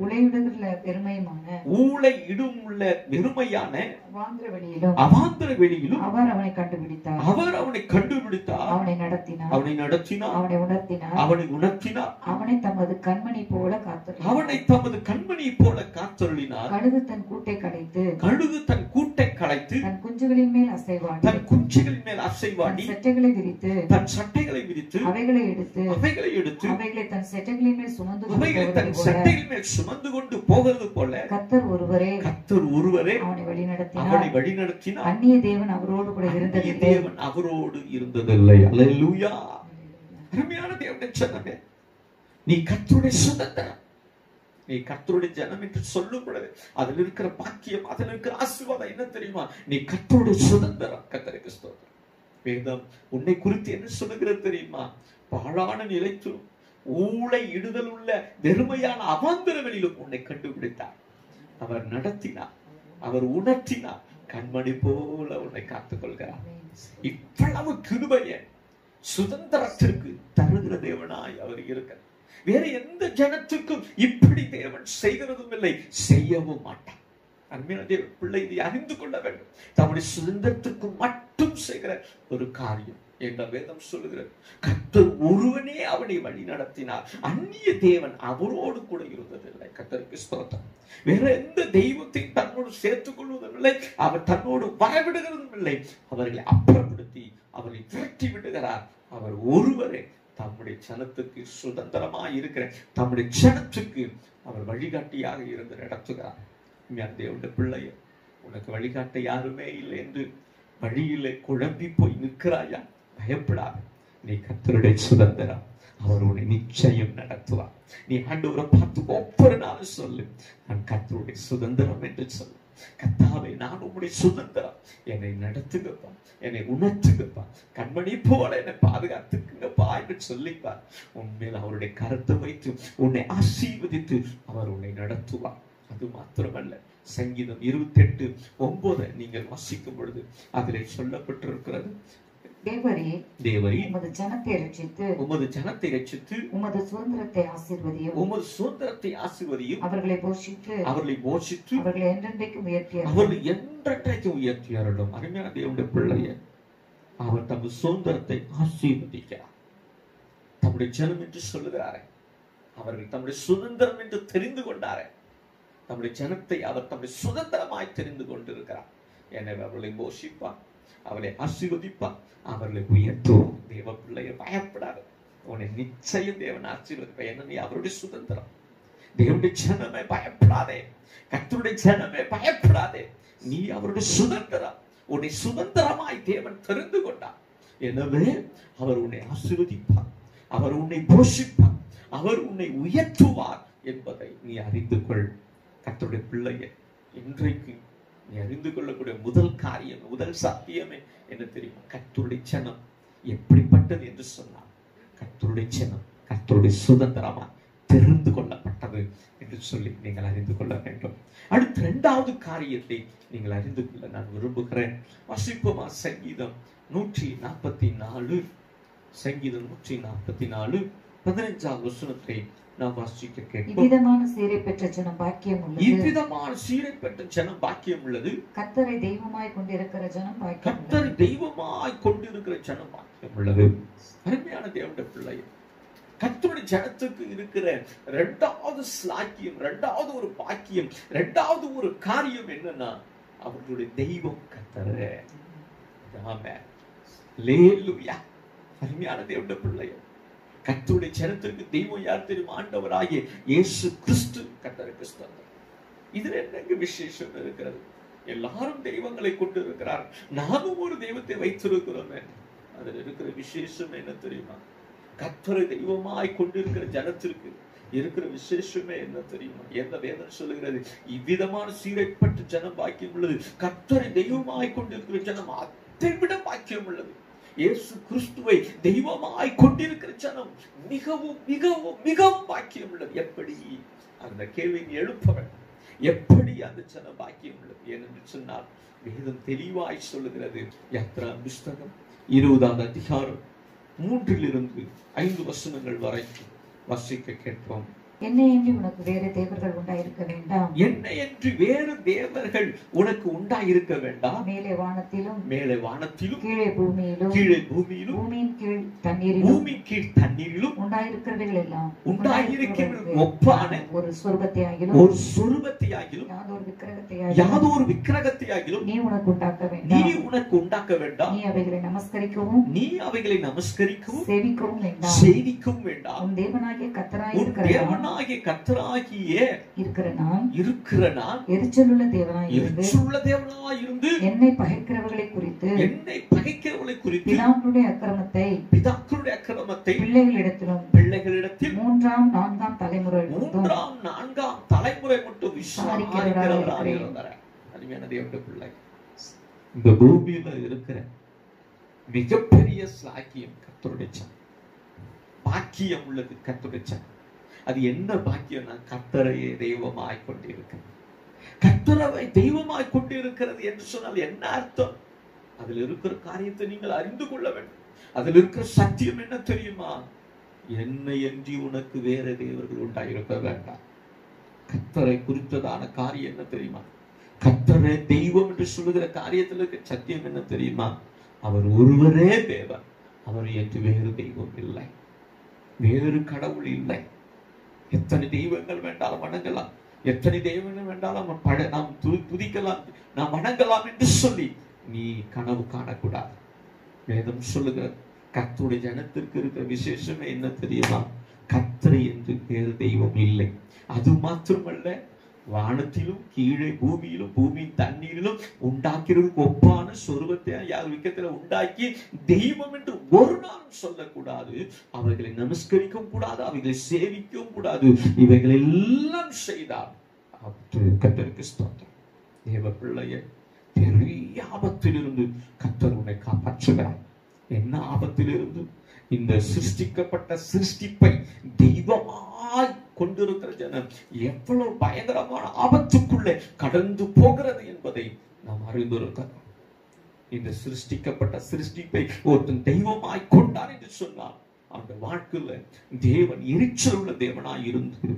ஊளையிடும் உள்ள வெறுமையான அவாந்தர வெளியிலும் அவர் அவனை கண்டுபிடித்தார், அவனை நடத்தினார், அவனை உணர்த்தினார், அவனை தமது கண்மணி போல காத்தருளினார். கழுகு தன் கூட்டை கலைத்து தன் குஞ்சுகளின் மேல் அசைவாடி தன் சட்டைகளை விரித்து அவைகளை எடுத்து அவைகளை தன் சட்டைகளின் மேல் சுமந்து கொண்டு போகிறது போல கர்த்தர் ஒருவரே அவனை வழிநடத்தினார். அந்நிய தேவன் அவரோடு கூட இருந்ததில்லை. அல்லேலூயா. அருமையான தேவனுடைய ஜனமே, நீ கர்த்தருடைய சுதந்திரம், நீ கர்த்தருடைய ஜனம் என்று சொல்லும் பொழுது அதில் இருக்கிற பாக்கியம், அதில் இருக்கிற ஆசீர்வாதம் என்ன தெரியுமா? நீ கர்த்தருடைய சுதந்திரம். கர்த்தருக்கு ஸ்தோத்திரம். வேதம் உன்னை குறித்து என்ன சொல்லுகிறது தெரியுமா? பாழான நிலைத்திலும் ஊளை இடுதல் உள்ள வெறுமையான அவாந்தர வெளியிலும் உன்னை கண்டுபிடித்தார். அவர் நடத்தினார், அவர் உணர்த்தினார், கண்மணி போல உன்னை காத்துக் கொள்கிறார். இவ்வளவு கிருபைய சுதந்திரத்திற்கு தருகிற தேவனாய் அவர் இருக்கிறார். வேற எந்த ஜனத்துக்கும் இப்படி தேவன் செய்கிறதும் இல்லை, செய்யவும் மாட்டார். அருமையான தேவ பிள்ளை இதை அறிந்து கொள்ள வேண்டும். தம்முடைய சுதந்திரத்துக்கு மட்டும் செய்கிற ஒரு காரியம் என்ற வேதம் சொல்லுகிறது. கர்த்தர் ஒருவனே அவனை வழி நடத்தினார், அந்நிய தேவன் அவரோடு கூட இருந்ததில்லை. கர்த்தருக்கு ஸ்தோத்திரம். வேற எந்த தெய்வத்தையும் தன்னோடு சேர்த்துக் கொள்வதும் இல்லை, அவர் தன்னோடு வரவிடுகிறதும் இல்லை. அவர்களை அப்புறப்படுத்தி அவரை விரட்டி விடுகிறார். அவர் ஒருவரே தம்முடைய ஜனத்துக்கு சுதந்திரமாய் இருக்கிற தம்முடைய ஜனத்துக்கு அவர் வழிகாட்டியாக இருந்து நடத்துகிறார். தேவனுடைய பிள்ளைய, உனக்கு வழிகாட்ட யாருமே இல்லை என்று வழியிலே குழம்பி போய் நிற்கிறாயா? பயப்படாது, நீ கர்த்தருடைய சுதந்திரம். அவர் உன்னை நிச்சயம் நடத்துவார். நீ ஆண்டவரை பார்த்து ஒவ்வொரு நாளும் சொல்லு, நான் கர்த்தருடைய சுதந்திரம் என்று சொல்லு. கர்த்தாவே, நான் உம்முடைய சுதந்திரம், என்னை நடத்துங்கப்பா, என்னை உணர்த்துங்கப்பா, கண்மணி போல என்னை பாதுகாத்துக்குங்கப்பா என்று சொல்லிப்பார். உண்மையில் அவருடைய கருத்தை வைத்து உன்னை ஆசீர்வதித்து அவர் உன்னை நடத்துவார். அது மாத்திரமல்ல, சங்கீதம் 28:9 நீங்கள் வாசிக்கும் பொழுது அதிலே சொல்லப்பட்டிருக்கிறது, தேவரீ உமது ஜனத்தை ரட்சித்து உமது சுதந்திரத்தை ஆசீர்வதியும் அவர்களை போஷித்து அவர்களை என்றென்றைக்கும் உயர்த்தியாரலும். அருமையான தேவனுடைய பிள்ளைய, அவர் தமது சுதந்திரத்தை ஆசீர்வதிக்கிறார். தம்முடைய ஜனம் என்று சொல்லுகிறாரே, அவர்கள் தம்முடைய சுதந்திரம் என்று தெரிந்து கொண்டாரே, தம்முடைய ஜனத்தை அவர் தம்முடைய சுதந்திரமாய் தெரிந்து கொண்டிருக்கிறார். எனவே அவர்களை போஷிப்பார், அவளை ஆசீர்வதிப்பார், அவர்களை உயர்த்துவோம். தேவ பிள்ளைய, பயப்படாது, உன்னை நிச்சயம் தேவன் ஆசீர்வதிப்பார். ஏன்னா நீ அவருடைய சுதந்திரம். தேவனுடைய ஜனமே பயப்படாதே, கர்த்தருடைய ஜனமே பயப்படாதே, நீ அவருடைய சுதந்திரம். உன்னை சுதந்திரமாய் தேவன் தெரிந்து கொண்டார். எனவே அவர் உன்னை ஆசீர்வதிப்பார், அவர் உன்னை போஷிப்பார், அவர் உன்னை உயர்த்துவார் என்பதை நீ அறிந்து கொள். கர்த்தருடைய பிள்ளைய, இன்றைக்கு நீ அறிந்து கொள்ளக்கூடிய முதல் காரியம், முதல் சத்தியமே என்ன தெரியுமா? கர்த்தருடைய ஜனம் எப்படிப்பட்டது என்று சொன்னார். கர்த்தருடைய ஜனம் கர்த்தருடைய சுதந்திரமா தெரிந்து கொள்ளப்பட்டது என்று சொல்லி நீங்கள் அறிந்து கொள்ள வேண்டும். அடுத்த இரண்டாவது காரியத்தை நீங்கள் அறிந்து கொள்ள நான் விரும்புகிறேன். வசிப்போமா சங்கீதம் 144, சங்கீதம் 144 15வது வசனத்தை நாம் வாசிக்க கேட்போம். இவ்விதமான சீரை பெற்ற ஜனம் பாக்கியம் உள்ளது. இவ்விதமான சீரை பெற்ற ஜனம் பாக்கியம் உள்ளது. கர்த்தரை தெய்வமாய் கொண்டிருக்கிற ஜனம் பாக்கியம். கர்த்தரை தெய்வமாய் கொண்டிருக்கிற ஜனம் பாக்கியம் உள்ளது. அருமையான தேவனுடைய பிள்ளை, கர்த்தருடைய ஜனத்துக்கு இருக்கிற இரண்டாவது ஸ்லாக்கியம், இரண்டாவது ஒரு பாக்கியம், இரண்டாவது ஒரு காரியம் என்னன்னா, அவர்களுடைய தெய்வம் கர்த்தரே. ஆமென், அல்லேலூயா. அருமையான தேவனுடைய பிள்ளை, கர்த்தருடைய ஜனத்திற்கு தெய்வம் யார் தெரியும்? ஆண்டவராகிய இயேசு கிறிஸ்து கர்த்தருக்கு ஸ்தோத்திரம். இதுல என்ன விசேஷம் இருக்கிறது? எல்லாரும் தெய்வங்களை கொண்டு இருக்கிறார், நாமும் ஒரு தெய்வத்தை வைத்திருக்கிறோமே. அதுல இருக்கிற விசேஷம் என்ன தெரியுமா? கர்த்தரை தெய்வமாய் கொண்டிருக்கிற ஜனத்திற்கு இருக்கிற விசேஷமே என்ன தெரியுமா? எந்த வேதம் சொல்லுகிறது? இவ்விதமான சீரைப்பட்ட ஜனம் பாக்கியம் உள்ளது. கர்த்தரை தெய்வமாய் கொண்டிருக்கிற ஜனம் அதை விட பாக்கியம் உள்ளது. இயேசு கிறிஸ்துவை தெய்வமாய் கொண்டிருக்கிற ஜனம் மிகவும் மிகவும் மிகவும் பாக்கியம் உள்ளது. எப்படி? அந்த கேள்வி எழுப்ப வேண்டும். எப்படி அந்த ஜனம் பாக்கியம் உள்ளது? ஏனென்று சொன்னால் வேதம் தெளிவாய் சொல்லுகிறது. யாத்ரா புஸ்தகம் 20வது அதிகாரம் 3-5 வசனங்கள் வரைக்கும் வாசிக்க கேட்போம். என்னையன்றி உனக்கு வேறு தேவர்கள் உண்டாயிருக்க வேண்டாம். என்னையன்றி வேறு தேவர்கள் உனக்கு உண்டாயிருக்க வேண்டாம். மேலே வானத்திலும் கீழே பூமியிலும் பூமியின் கீழ் தண்ணீரிலும் உண்டாயிருக்கிறவர்கள் எல்லாம் உண்டாயிருக்கிறவர்கள் ஒப்பான ஒரு சொர்க்கத்தையாகிலும் யாதொரு விக்கிரகத்தையாகிலும் நீ உனக்கு உண்டாக்க வேண்டாம். நீ அவைகளை நமஸ்கரிக்கவும் சேவிக்கவும் வேண்டாம். உன் தேவனாகிய கர்த்தராயிருக்கிற இருக்கிற நான் எரிச்சலுள்ள தேவனாய் இருந்து என்னை பகைக்கிறவர்களை குறித்து பிதாக்களுடைய அக்கிரமத்தை பிள்ளைகளிடத்தில் 3ஆம் 4ஆம் தலைமுறை மட்டும் விசாரிக்கிறவராய் இருந்தார். அருமையான தேவனுடைய பிள்ளை, இந்த பூமியில இருக்கிற மிகப்பெரிய சாக்கியம் கர்த்தருடைய ஜனம். பாக்கியம் உள்ளது கர்த்தருடைய ஜனம். அது என்ன பாக்கியம்னா, கர்த்தரையே தெய்வமாய் கொண்டிருக்கிறது. கர்த்தரை தெய்வமாய் கொண்டிருக்கிறது என்று சொன்னால் என்ன அர்த்தம்? அதில் இருக்கிற காரியத்தை நீங்கள் அறிந்து கொள்ள வேண்டும். அதில் இருக்கிற சத்தியம் என்ன தெரியுமா? என்னை அன்றி உனக்கு வேற தேவர்கள் உண்டாயிருக்க வேண்டாம். கர்த்தரை குறித்ததான காரியம் என்ன தெரியுமா? கர்த்தரை தெய்வம் என்று சொல்லுகிற காரியத்தில் இருக்க சத்தியம் என்ன தெரியுமா? அவர் ஒருவரே தேவன், அவர் என்று வேறு தெய்வம் இல்லை, வேறு கடவுள் இல்லை. எத்தனை தெய்வங்கள் வேண்டாலும் வணங்கலாம், எத்தனை தெய்வங்கள் வேண்டாலும் நாம் துதிக்கலாம், நாம் வணங்கலாம் என்று சொல்லி நீ கனவு காணக்கூடாது. வேதம் சொல்லுகிறது, கர்த்தருடைய ஜனத்திற்கு இருக்கிற விசேஷமே என்ன தெரியுமா? கர்த்தரை என்று வேறு தெய்வம் இல்லை. அது மாத்திரமல்ல, வானத்திலும் கீழே பூமியிலும் பூமியின் தண்ணீரிலும் உண்டாக்கிறதுக்கு ஒப்பான சொருபத்தை யார் விக்கத்துல உண்டாக்கி தெய்வம் என்று ஒரு நாளும் சொல்லக்கூடாது. அவைகளை நமஸ்கரிக்கவும் கூடாது, அவைகளை சேவிக்கவும் கூடாது. இவைகள் எல்லாம் செய்தார் கர்த்தருக்கு ஸ்தோத்திரம். தேவ பிள்ளையே, பெரிய ஆபத்திலிருந்து கர்த்தர் உன்னை காப்பாற்றுகிறார். என்ன ஆபத்திலிருந்து? இந்த சிருஷ்டிக்கப்பட்ட சிருஷ்டிப்பை தெய்வமாய் கொண்டிருக்கிற ஜனம் எவ்வளவு பயங்கரமான ஆபத்துக்குள்ளே கடந்து போகிறது என்பதை நாம் அறிந்திருக்கிறோம். இந்த சிருஷ்டிக்கப்பட்ட சிருஷ்டிப்பை ஒருத்தன் தெய்வமாய் கொண்டார் என்று சொன்னார், அந்த வாழ்க்கையில தேவன் எரிச்சல் உள்ள தேவனாய் இருந்து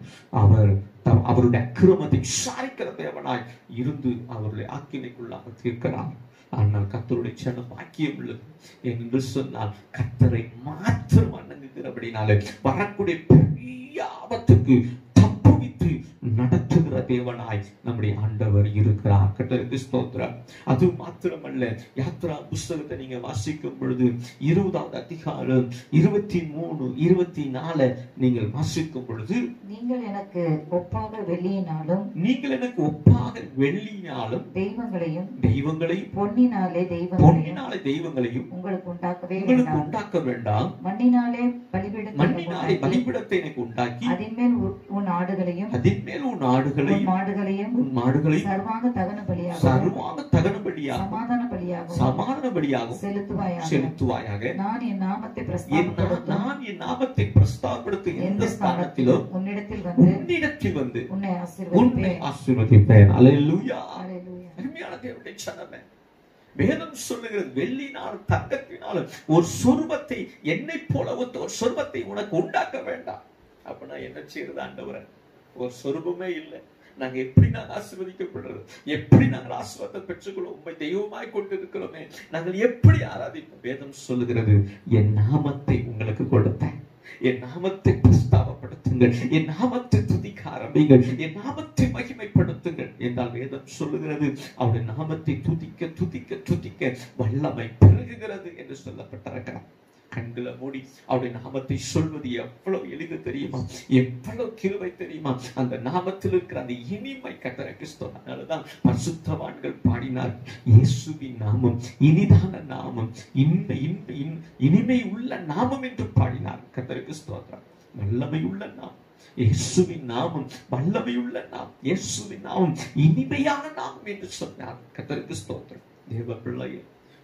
அவருடைய அக்கிரமத்தை விசாரிக்கிற தேவனாய் இருந்து அவருடைய ஆக்கினைக்குள்ளாக தீர்க்கிறார். ஆனால் கர்த்தருடைய ஜனம் பாக்கியம் உள்ளது என்று சொன்னால் கர்த்தரை மாத்திரம் வணங்குகிறபடினாலே வரக்கூடிய பெரிய ஆபத்துக்கு தப்புவித்து நடத்துகிற தேவனாய் நம்முடைய ஆண்டவர் இருக்கிறார். கர்த்தருக்கு ஸ்தோத்திரம். அது மாத்திரமல்ல, யாத்ரா புஸ்தகத்தை நீங்க வாசிக்கும் பொழுது 20வது அதிகாரம் 23, 24 நீங்கள் வாசிக்கும் பொழுது, நீங்கள் எனக்கு ஒப்பாக வெள்ளியினாலும் தெய்வங்களையும் பொன்னினாலே தெய்வங்களையும் உங்களுக்கு உண்டாக்க வேண்டாம். மண்ணினாலே பலிபீடத்தை எனக்கு உண்டாக்கி அதின்மேல் உன் ஆடுகளையும் சர்வாங்க தகன பலியாக செலுத்துவாயாக. நான் என் நாமத்தை பிரஸ்தாபப்படுத்தும் எந்த ஸ்தானத்திலும் உன்னிடத்தில் வந்து உன்னை ஆசீர்வதிப்பேன். அல்லேலூயா. அருமையான தேவனுடைய ஜனமே, வேதம் சொல்லுகிறது, வெள்ளினால் தங்கத்தினால் ஒரு சொருபத்தை என்னை போல ஒரு சொருபத்தை உனக்கு உண்டாக்க வேண்டாம். அப்படின்னா என்ன செய்யறது ஆண்டவரே? ஒரு சொருபமே இல்லை. நாங்க எப்படி ஆசீர்வதிக்கப்படுறது? எப்படி நாங்கள் ஆசீர்வாதத்தை பெற்றுக்கொள்வோம்? உண்மை தெய்வமாய் கொண்டிருக்கிறோமே, நாங்கள் எப்படி ஆராதிப்போம்? வேதம் சொல்லுகிறது, என் நாமத்தை உங்களுக்கு கொடுத்தேன், என் நாமத்தை பிரஸ்தாபப்படுத்துங்கள், என் நாமத்தை துதிக்க ஆரம்பிங்கள், என் நாமத்தை மகிமைப்படுத்துங்கள் என்றால் வேதம் சொல்லுகிறது, அவருடைய நாமத்தை துதிக்க துதிக்க துதிக்க வல்லமை பெருகுகிறது என்று சொல்லப்பட்டிருக்கிறார். கண்களை மூடி அவருடைய நாமத்தை சொல்வது எவ்வளவு எளிது தெரியுமா? எவ்வளவு கிருபை தெரியுமா? அந்த நாமத்தில் இருக்கிற அந்த இனிமை கர்த்தருக்கு ஸ்தோத்திரம். அதனாலதான் பரிசுத்தவான்கள் பாடினார், இயேசுவின் நாமம் இனிதான நாமம், இனிமை உள்ள நாமம் என்று பாடினார். கர்த்தருக்கு ஸ்தோத்திரம். வல்லமை உள்ள நாமம் இயேசுவின் நாமம், வல்லமையுள்ள நாமம் இயேசுவின் நாமம், இனிமையான நாமம் என்று சொன்னார். கர்த்தருக்கு ஸ்தோத்திரம். தேவ பிள்ளையே,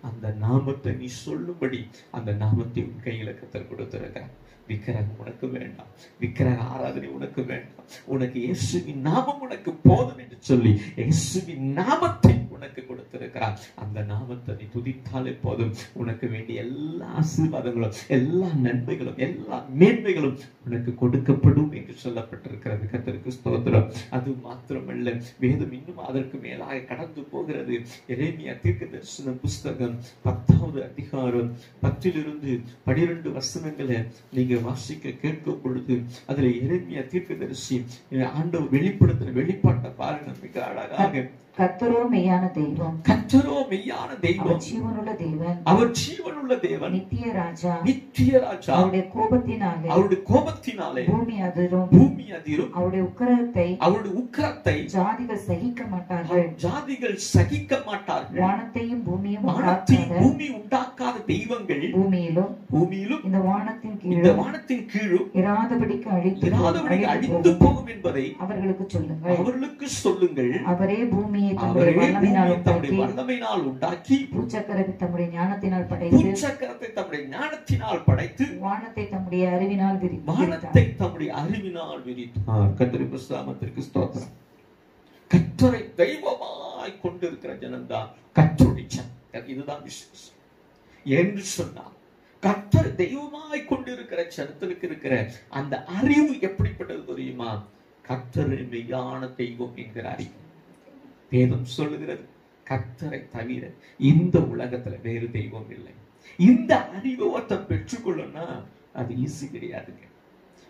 அந்த நாமத்தை நீ சொல்லும்படி அந்த நாமத்தை உன் கையில கர்த்தர் கொடுத்திருக்கிறார். விக்கிரகம் உனக்கு வேண்டாம், விக்கிரக ஆராதனை உனக்கு வேண்டாம், உனக்கு இயேசுவின் நாமம் உனக்கு போதும் என்று சொல்லி இயேசுவின் நாமத்தை உனக்கு கொடுத்திருக்கிறார். அந்த நாமத்தை நீ துதித்தாலே போதும், உனக்கு வேண்டிய எல்லா ஆசீர்வாதங்களும் எல்லா நன்மைகளும் எல்லா மேன்மைகளும் உனக்கு கொடுக்கப்படும் என்று சொல்லப்பட்டிருக்கிறது. கர்த்தருக்கு ஸ்தோத்திரம். அது மாத்திரமல்ல, வேதம் இன்னும் அதற்கு மேலாக கடந்து போகிறது. எரேமியா தீர்க்கதரிசன புஸ்தகம் 10வது அதிகாரம் 10 - 12 வசனங்களை நீங்க வாசிக்க கேட்கும் பொழுது அதுல எரேமியா தீர்க்கதரிசி ஆண்டவர் வெளிப்படுத்தின வெளிப்பாட்டை பாருங்க. மிக அழகாக, கர்த்தரோ மெய்யான தெய்வம், கர்த்தரோ மெய்யான தெய்வம், ஜீவனுள்ள தேவன், அவர் ஜீவனுள்ள தேவன், நித்திய ராஜா, நித்திய ராஜா, அவருடைய கோபத்தினாலே பூமி அதிரும், அவருடைய உக்கிரத்தை ஜாதிகள் சகிக்க மாட்டார்கள், வானத்தையும் பூமியும் உண்டாக்காத தெய்வங்கள் பூமியிலும் இந்த வானத்தின் கீழும் இராதபடிக்கு அழிந்து போகும் என்பதை அவர்களுக்கு சொல்லுங்கள். அவரே பூமியை தம்முடைய வல்லமையினால் உண்டாக்கி பூச்சக்கரத்தை தம்முடைய ஞானத்தினால் படைத்து வானத்தை தம்முடைய அறிவினால் விரித்தார். கர்த்தருக்கு நாமத்திற்கு ஸ்தோத்திரம். கர்த்தரை தெய்வமாய் கொண்டிருக்கிற ஜனம்தான் கர்த்தருடைய ஜனம். இதுதான் விசேஷம் என்று சொன்னார். கர்த்தர் தெய்வமாய் கொண்டிருக்கிற ஜனத்திற்கு இருக்கிற அந்த அறிவு எப்படிப்பட்டது தெரியுமா? கர்த்தர் மெய்யான தெய்வம் என்கிற அறிவு. வேதம் சொல்லுகிறது, கர்த்தரை தவிர இந்த உலகத்துல வேறு தெய்வம் இல்லை. இந்த அறிவை ஒருத்தர் பெற்றுக்கொள்ளணும்னா அது ஈஸி கிடையாதுங்க.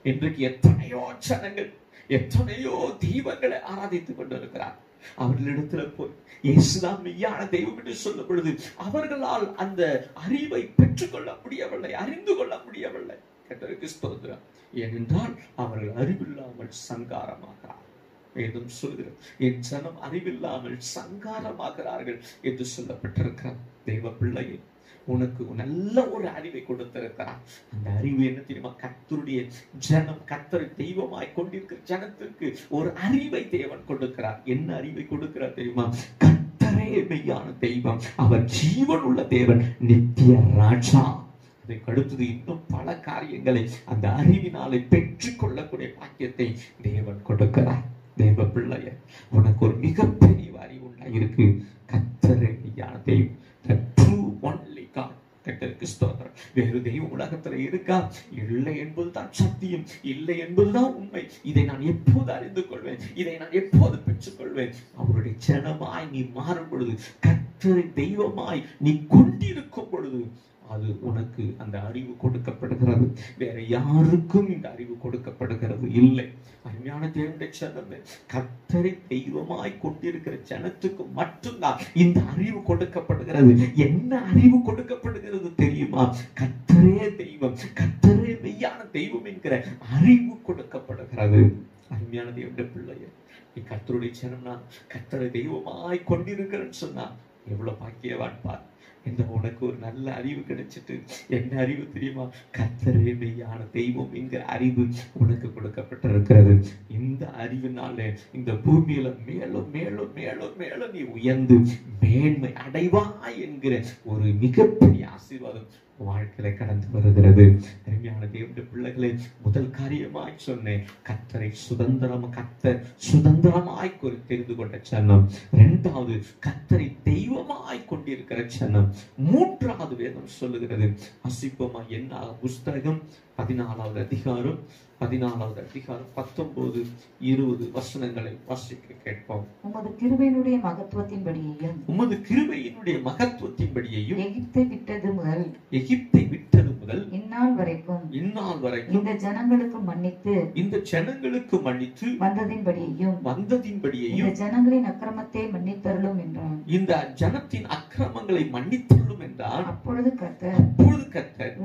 இன்றைக்கு எத்தனையோ ஜனங்கள் எத்தனையோ தெய்வங்களை ஆராதித்துக் கொண்டிருக்கிறார். அவர்களிடத்துல போய் இயேசுதான் மெய்யான தெய்வம் என்று சொல்லும் பொழுது அவர்களால் அந்த அறிவை பெற்றுக்கொள்ள முடியவில்லை, அறிந்து கொள்ள முடியவில்லை. கர்த்தருக்கு ஸ்தோத்திரம். ஏனென்றால் அவர்கள் அறிவில்லாமல் சங்காரமாகிறார். வேதம் சொல்கிறது, என் ஜனம் அறிவில்லாமல் சங்காரமாகிறார்கள் என்று சொல்லப்பட்டிருக்கிறார். தெய்வ பிள்ளையே, உனக்கு நல்ல ஒரு அறிவை கொடுத்திருக்கிறார். அந்த அறிவு என்ன தெரியுமா? கர்த்தருடைய ஜனம், கர்த்தரை தெய்வமாய் கொண்டிருக்கிற ஜனத்திற்கு ஒரு அறிவை தேவன் கொடுக்கிறார். என்ன அறிவை கொடுக்கிறார் தெரியுமா? கர்த்தரே மெய்யான தெய்வம், அவர் ஜீவன் உள்ள தேவன், நித்திய ராஜா. அதை அடுத்தது இன்னும் பல காரியங்களை அந்த அறிவினாலே பெற்றுக் கொள்ளக்கூடிய பாக்கியத்தை தேவன் கொடுக்கிறார். தேவ பிள்ளைய, உனக்கு ஒரு மிகப்பெரிய அறிவு உண்டாயிருக்கு. கர்த்தரே மெய்யான தெய்வம், the true only God. கர்த்தருக்கு ஸ்தோத்திரம். வேறு தெய்வம் உலகத்துல இருக்கா? இல்லை என்பதுதான் சத்தியம், இல்லை என்பதுதான் உண்மை. இதை நான் எப்போது அறிந்து கொள்வேன்? இதை நான் எப்போது பெற்றுக் கொள்வேன்? அவருடைய ஜனமாய் நீ மாறும் பொழுது, கர்த்தரை தெய்வமாய் நீ கொண்டிருக்கும் பொழுது, அது உனக்கு அந்த அறிவு கொடுக்கப்படுகிறது. வேற யாருக்கும் இந்த அறிவு கொடுக்கப்படுகிறது இல்லை. அருமையான தேவனுடைய ஜனமே, கர்த்தரை தெய்வமாய் கொண்டிருக்கிற ஜனத்துக்கு மட்டும்தான் இந்த அறிவு கொடுக்கப்படுகிறது. என்ன அறிவு கொடுக்கப்படுகிறது தெரியுமா? கர்த்தரே தெய்வம், கர்த்தரே மெய்யான தெய்வம் என்கிற அறிவு கொடுக்கப்படுகிறது. அருமையான தேவனுடைய பிள்ளைய, நீ கர்த்தருடைய ஜனம், நான் கர்த்தரை தெய்வமாய் கொண்டிருக்கிறேன்னு சொன்னா எவ்வளவு பாக்கியவான் பார். இந்த உனக்கு ஒரு நல்ல அறிவு கிடைச்சிட்டு, என்ன அறிவு தெரியுமா? கர்த்தரே மெய்யான தெய்வம் என்கிற அறிவு உனக்கு கொடுக்கப்பட்டிருக்கிறது. இந்த அறிவினாலே இந்த பூமியில மேலும் மேலும் மேலும் மேலும் நீ உயர்ந்து மேன்மை அடைவாய் என்கிற ஒரு மிகப்பெரிய ஆசீர்வாதம் வாழ்க்கையில கடந்து வருகிறது. அருமையான தேவனுடைய பிள்ளைகளை, முதல் காரியமாய் சொன்னேன், கர்த்தரை கர்த்தர் சுதந்திரமாய் தெரிந்து கொண்ட ஜனம். இரண்டாவது, கர்த்தரை தெய்வமாய் கொண்டிருக்கிற ஜனம். மூன்றாவது, வேதம் சொல்லுகிறது, வாசிப்போமா? என்ன புஸ்தகம் 14வது அதிகாரம் 19, 20 வசனங்களை வாசிக்க கேட்போம். உமது கிருபையினுடைய மகத்துவத்தின்படியையும் எகிப்தை விட்டது முதல் இந்நாள் வரைக்கும் இந்த ஜனங்களுக்கு மன்னித்து வந்ததின்படியையும் இந்த ஜனங்களின் அக்கிரமத்தை மன்னித்தருளும் என்றான். இந்த ஜனத்தின் அக்கிரமங்களை மன்னித்தருளும் என்றான். அப்பொழுது கர்த்தர்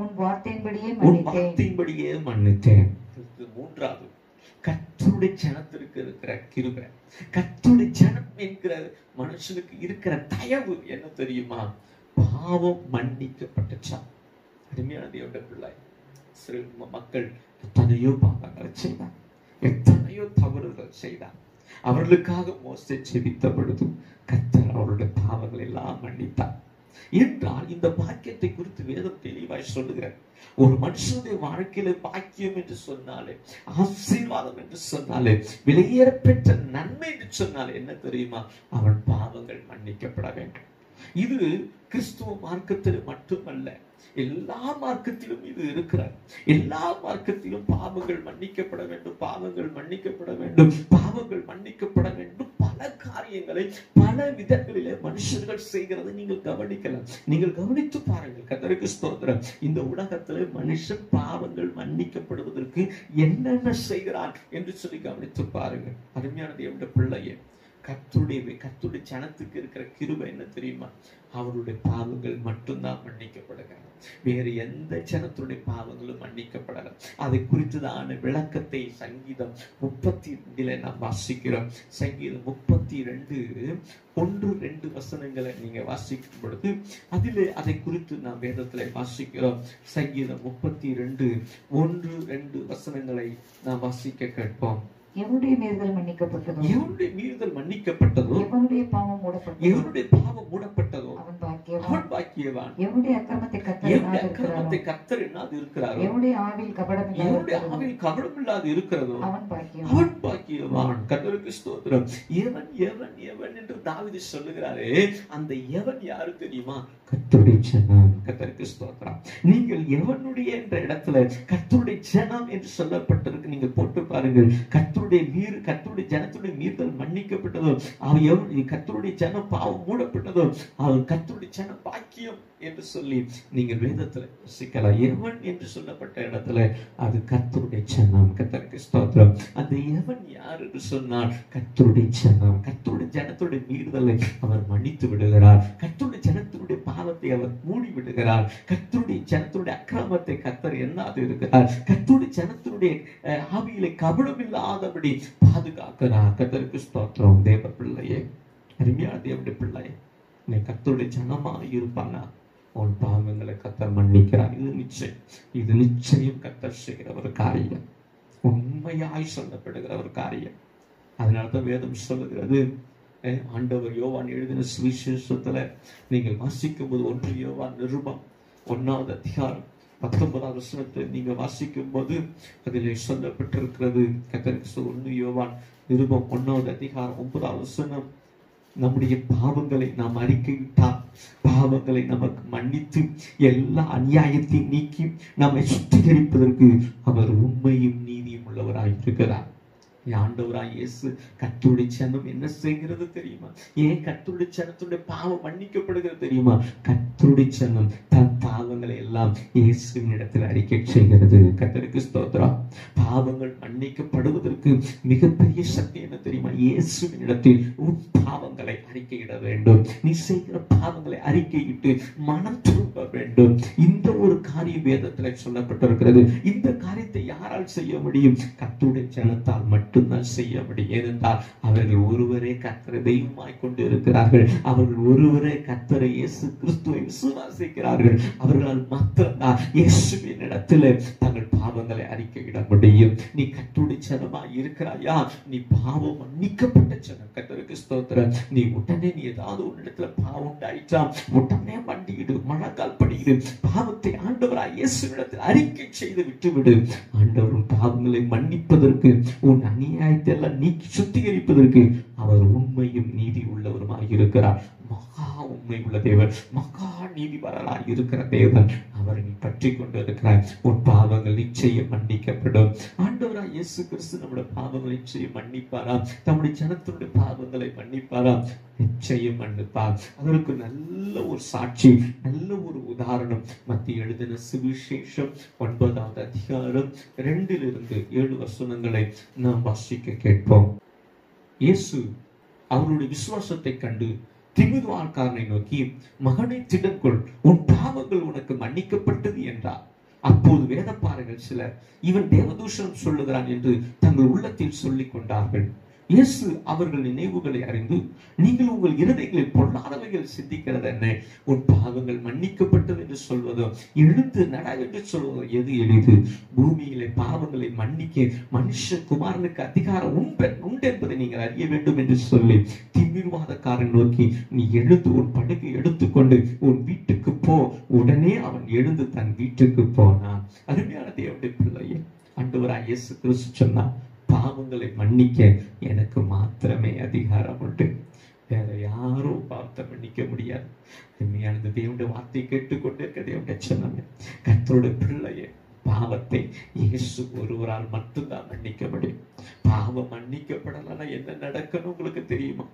உன் வார்த்தையின்படியே மன்னித்தேன். மூன்றாவது, கர்த்தருடைய ஜனத்திற்கு இருக்கிற கிருபை, கர்த்தருடைய ஜனம் என்கிற மனுஷனுக்கு இருக்கிற தயவு என்ன தெரியுமா? பாவம் மன்னிக்கப்பட்ட அருமையான தேவனுடைய பிள்ளை, மக்கள் எத்தனையோ பாவங்களை செய்தார், எத்தனையோ தவறுகள் செய்தார். அவர்களுக்காக மோசே ஜெபித்த பொழுது கர்த்தர் அவருடைய பாவங்களை எல்லாம் மன்னித்தார் என்றால், இந்த பாக்கியத்தை குறித்து வேதம் தெளிவாய் சொல்லுகிறார். ஒரு மனுஷனுடைய வாழ்க்கையில பாக்கியம் என்று சொன்னாலே, ஆசீர்வாதம் என்று சொன்னாலே, விலையேறப்பெற்ற நன்மை என்று சொன்னாலே என்ன தெரியுமா? அவன் பாவங்கள் மன்னிக்கப்பட வேண்டும். இது கிறிஸ்துவ மார்க்கத்தில் மட்டுமல்ல, எல்லா மார்க்கத்திலும் இது இருக்கிறார். எல்லா மார்க்கத்திலும் பாவங்கள் மன்னிக்கப்பட வேண்டும், பாவங்கள் மன்னிக்கப்பட வேண்டும், பாவங்கள் மன்னிக்கப்பட வேண்டும். பல காரியங்களை பல விதங்களிலே மனுஷர்கள் செய்கிறதை நீங்கள் கவனிக்கலாம். நீங்கள் கவனித்து பாருங்கள். கர்த்தருக்கு ஸ்தோத்திரம். இந்த உலகத்திலே மனுஷன் பாவங்கள் மன்னிக்கப்படுவதற்கு என்னென்ன செய்கிறான் என்று சொல்லி கவனித்து பாருங்கள். அருமையான தேவனுடைய பிள்ளையே, கர்த்தருடைய ஜனத்துக்கு இருக்கிற கிருபை என்ன தெரியுமா? அவருடைய பாவங்கள் மட்டும்தான் மன்னிக்கப்படுகிறது. வேறு எந்த ஜனத்துடைய பாவங்களும் மன்னிக்கப்படல. அதை குறித்துதான விளக்கத்தை சங்கீதம் 32 நாம் வாசிக்கிறோம். சங்கீதம் 32 1-2 வசனங்களை நீங்க வாசிக்கும் பொழுது அதிலே அதை குறித்து நாம் வேதத்திலே வாசிக்கிறோம். சங்கீதம் 32 1-2 வசனங்களை நாம் வாசிக்க கேட்போம். எவனுடைய மீறுதல் மன்னிக்கப்பட்டதோ, எவனுடைய பாவம் மூடப்பட்டதோ அவன் பாக்கியவான். எவனுடைய அக்கிரமத்தை கர்த்தர் எண்ணாது இருக்கிறாரோ, எவனுடைய ஆவியில் கபடம் இல்லாது இருக்கிறதோ அவன் பாக்கியவான். கர்த்தருக்கு ஸ்தோத்திரம். எவன் என்று தாவீது சொல்லுகிறாரே, அந்த எவன் யாரு தெரியுமா? கர்த்தருடைய ஜனம். கர்த்தருக்கு ஸ்தோத்திரம். நீங்கள் எவனுடைய என்ற இடத்துல கர்த்தருடைய ஜனம் என்று சொல்லப்பட்டிருக்கு. நீங்கள் போட்டு பாருங்கள். கர்த்தருடைய ஜனத்துடைய மீறுதல் மன்னிக்கப்பட்டதோ, கர்த்தருடைய ஜனம் பாவம் மூடப்பட்டதோ, கர்த்தருடைய ஜனம் பாக்கியம் என்று சொல்லி நீங்கள் வேதத்துல வாசிக்கலாம். எவன் என்று சொல்லப்பட்ட இடத்துல அது கர்த்தருடைய ஜனம். கர்த்தருக்கு ஸ்தோத்திரம். அந்த எவன் யார் என்று சொன்னால் கர்த்தருடைய ஜனம். கர்த்தருடைய ஜனத்துடைய மீறுதலை அவர் மன்னித்து விடுகிறார். கர்த்தருடைய ஜனத்தினுடைய பாவத்தை அவர் மூடி விடுகிறார். கர்த்தருடைய ஜனத்தினுடைய அக்கிரமத்தை கர்த்தர் எண்ணாது இருக்கிறார். கர்த்தருடைய ஜனத்தினுடைய ஆவியிலே கபடம் இல்லாதபடி பாதுகாக்கிறார். கர்த்தருக்கு ஸ்தோத்திரம். தேவ பிள்ளையே, அருமையான தேவனுடைய பிள்ளையே, நீ கர்த்தருடைய ஜனமாக இருப்பானா உன் பாவங்களை கர்த்தர் மன்னிக்கிறார். இது நிச்சயம் கர்த்தர் செய்கிற ஒரு காரியம், உண்மையாய் சொல்லப்படுகிற ஒரு காரியம். அதனால்தான் வேதம் சொல்லுகிறது, ஆண்டவர் யோவான் எழுதின சுவிசேஷத்துல நீங்கள் வாசிக்கும் போது 1 யோவான் நிருபம் 1வது அதிகாரம் 19வது வசனத்தை நீங்க வாசிக்கும் போது அதிலே சொல்லப்பட்டிருக்கிறது. கர்த்தருக்கு 1 யோவான் நிருபம் 1வது அதிகாரம் 9வது வசனம், நம்முடைய பாவங்களை நாம் அறிக்கையிட்டால் பாவங்களை நமக்கு மன்னித்து எல்லா அநியாயத்தையும் நீக்கி நம்மை சுத்திகரிப்பதற்கு அவர் உண்மையும் நீதியும் உள்ளவராயிருக்கிறார். ஆண்டவராய் இயேசு கர்த்தருடைய ஜனம் என்ன செய்கிறது தெரியுமா? ஏன் கர்த்தருடைய ஜனத்துடைய பாவம் மன்னிக்கப்படுகிறது தெரியுமா? கர்த்தருடைய ஜனம் தன் பாவங்களை எல்லாம் இயேசுவின் இடத்தில் அறிக்கை செய்கிறது. கர்த்தருக்கு ஸ்தோத்திரம். பாவங்கள் மன்னிக்கப்படுவதற்கு மிகப்பெரிய சக்தி என்ன தெரியுமா? இயேசுவின் இடத்தில் உன் பாவங்களை அறிக்கையிட வேண்டும். நீ செய்கிற பாவங்களை அறிக்கையிட்டு மனம் திரும்ப வேண்டும். இந்த ஒரு காரியம் வேதத்தில் சொல்லப்பட்டிருக்கிறது. இந்த காரியத்தை யாரால் செய்ய முடியும்? கர்த்தருடைய ஜனத்தால் மட்டும்தான் செய்ய முடியும். ஏனென்றால் அவர்கள் ஒருவரே கர்த்தரை தெய்வமாய் கொண்டு இருக்கிறார்கள். அவர்கள் ஒருவரே கர்த்தரை இயேசு கிறிஸ்துவை விசுவாசிக்கிறார்கள். அவர்களால் மாத்திரம்தான் இயேசுவின் இடத்திலே தங்கள் பாவங்களை அறிக்கையிட முடியும். நீ கர்த்தருடைய ஜனமாய் இருக்கிறாயா? நீ பாவம் மன்னிக்கப்பட்ட ஜனம். கர்த்தருக்கு ஸ்தோத்திரம். நீ உடனே நீ ஏதாவது ஒரு இடத்துல பாவம் உண்டாயிட்டா உடனே மண்டியிடு, முழங்கால் படியிடு, பாவத்தை ஆண்டவராய் இயேசுவிடத்தில் அறிக்கை செய்து விட்டுவிடு. ஆண்டவரும் பாவங்களை மன்னிப்பதற்கு உன் அநியாயத்தை எல்லாம் நீக்கி சுத்திகரிப்பதற்கு அவர் உண்மையும் நீதி உள்ளவருமாய் இருக்கிறார். மகா உண்மை உள்ள தேவன், மகா நீதிபரராய் இருக்கிற தேவன். அவரை நீ பற்றி கொண்டு இருக்கிறார். உன் பாவங்கள் நிச்சயம் மன்னிக்கப்படும். ஆண்டவராய் இயேசு கிறிஸ்து நம்முடைய பாவங்களை நிச்சயம் மன்னிப்பாராம். நம்முடைய ஜனத்தினுடைய பாவங்களை மன்னிப்பாராம். நிச்சயம் மன்னிப்பார். அதற்கு நல்ல ஒரு சாட்சி, நல்ல ஒரு உதாரணம் மத்திய எழுதின சுவிசேஷம் 9வது அதிகாரம் 2லிருந்து 7 வசனங்களை நாம் வாசிக்க கேட்போம். இயேசு அவருடைய விசுவாசத்தை கண்டு திமிர்வாழ்காரனை நோக்கி, மகனை திடன்கொள், உன் பாவங்கள் உனக்கு மன்னிக்கப்பட்டது என்றார். அப்போது வேதப்பாரர்கள் சிலர் இவன் தேவதூஷணம் சொல்லுகிறான் என்று தங்கள் உள்ளத்தில் சொல்லிக் கொண்டார்கள். இயேசு அவர்கள் நினைவுகளை அறிந்து, நீங்கள் உங்கள் இருதயங்களில் பொல்லாதவைகள் சிந்திக்கிறது என்ன? உன் பாவங்கள் மன்னிக்கப்பட்டது என்று சொல்வதோ எழுந்து நட என்று சொல்வதோ எது எளிது? பூமியிலே பாவங்களை மன்னிக்க மனுஷகுமாரனுக்கு அதிகாரம் உண்டு என்பதை நீங்கள் அறிய வேண்டும் என்று சொல்லி திமிர்வாதக்காரன் நோக்கி, நீ எழுந்து உன் படுக்கை எடுத்துக்கொண்டு உன் வீட்டுக்கு போ. உடனே அவன் எழுந்து தன் வீட்டுக்கு போனான். அருமையான தேவனுடைய பிள்ளையே, ஆண்டவராய் இயேசு கிறிஸ்து சொன்னார், பாவங்களை மன்னிக்க எனக்கு மாத்திரமே அதிகாரம் உண்டு. வேற யாரும் பாவத்தை மன்னிக்க முடியாது. உண்மையான தேவனுடைய வார்த்தை கேட்டுக்கொண்டே இருக்க தேவனுடைய சொன்னாங்க, கர்த்தருடைய பிள்ளையே, பாவத்தை இயேசு ஒருவரால் மட்டும்தான் மன்னிக்க முடியும். பாவம் மன்னிக்கப்படலன்னா என்ன நடக்கணும் உங்களுக்கு தெரியுமா?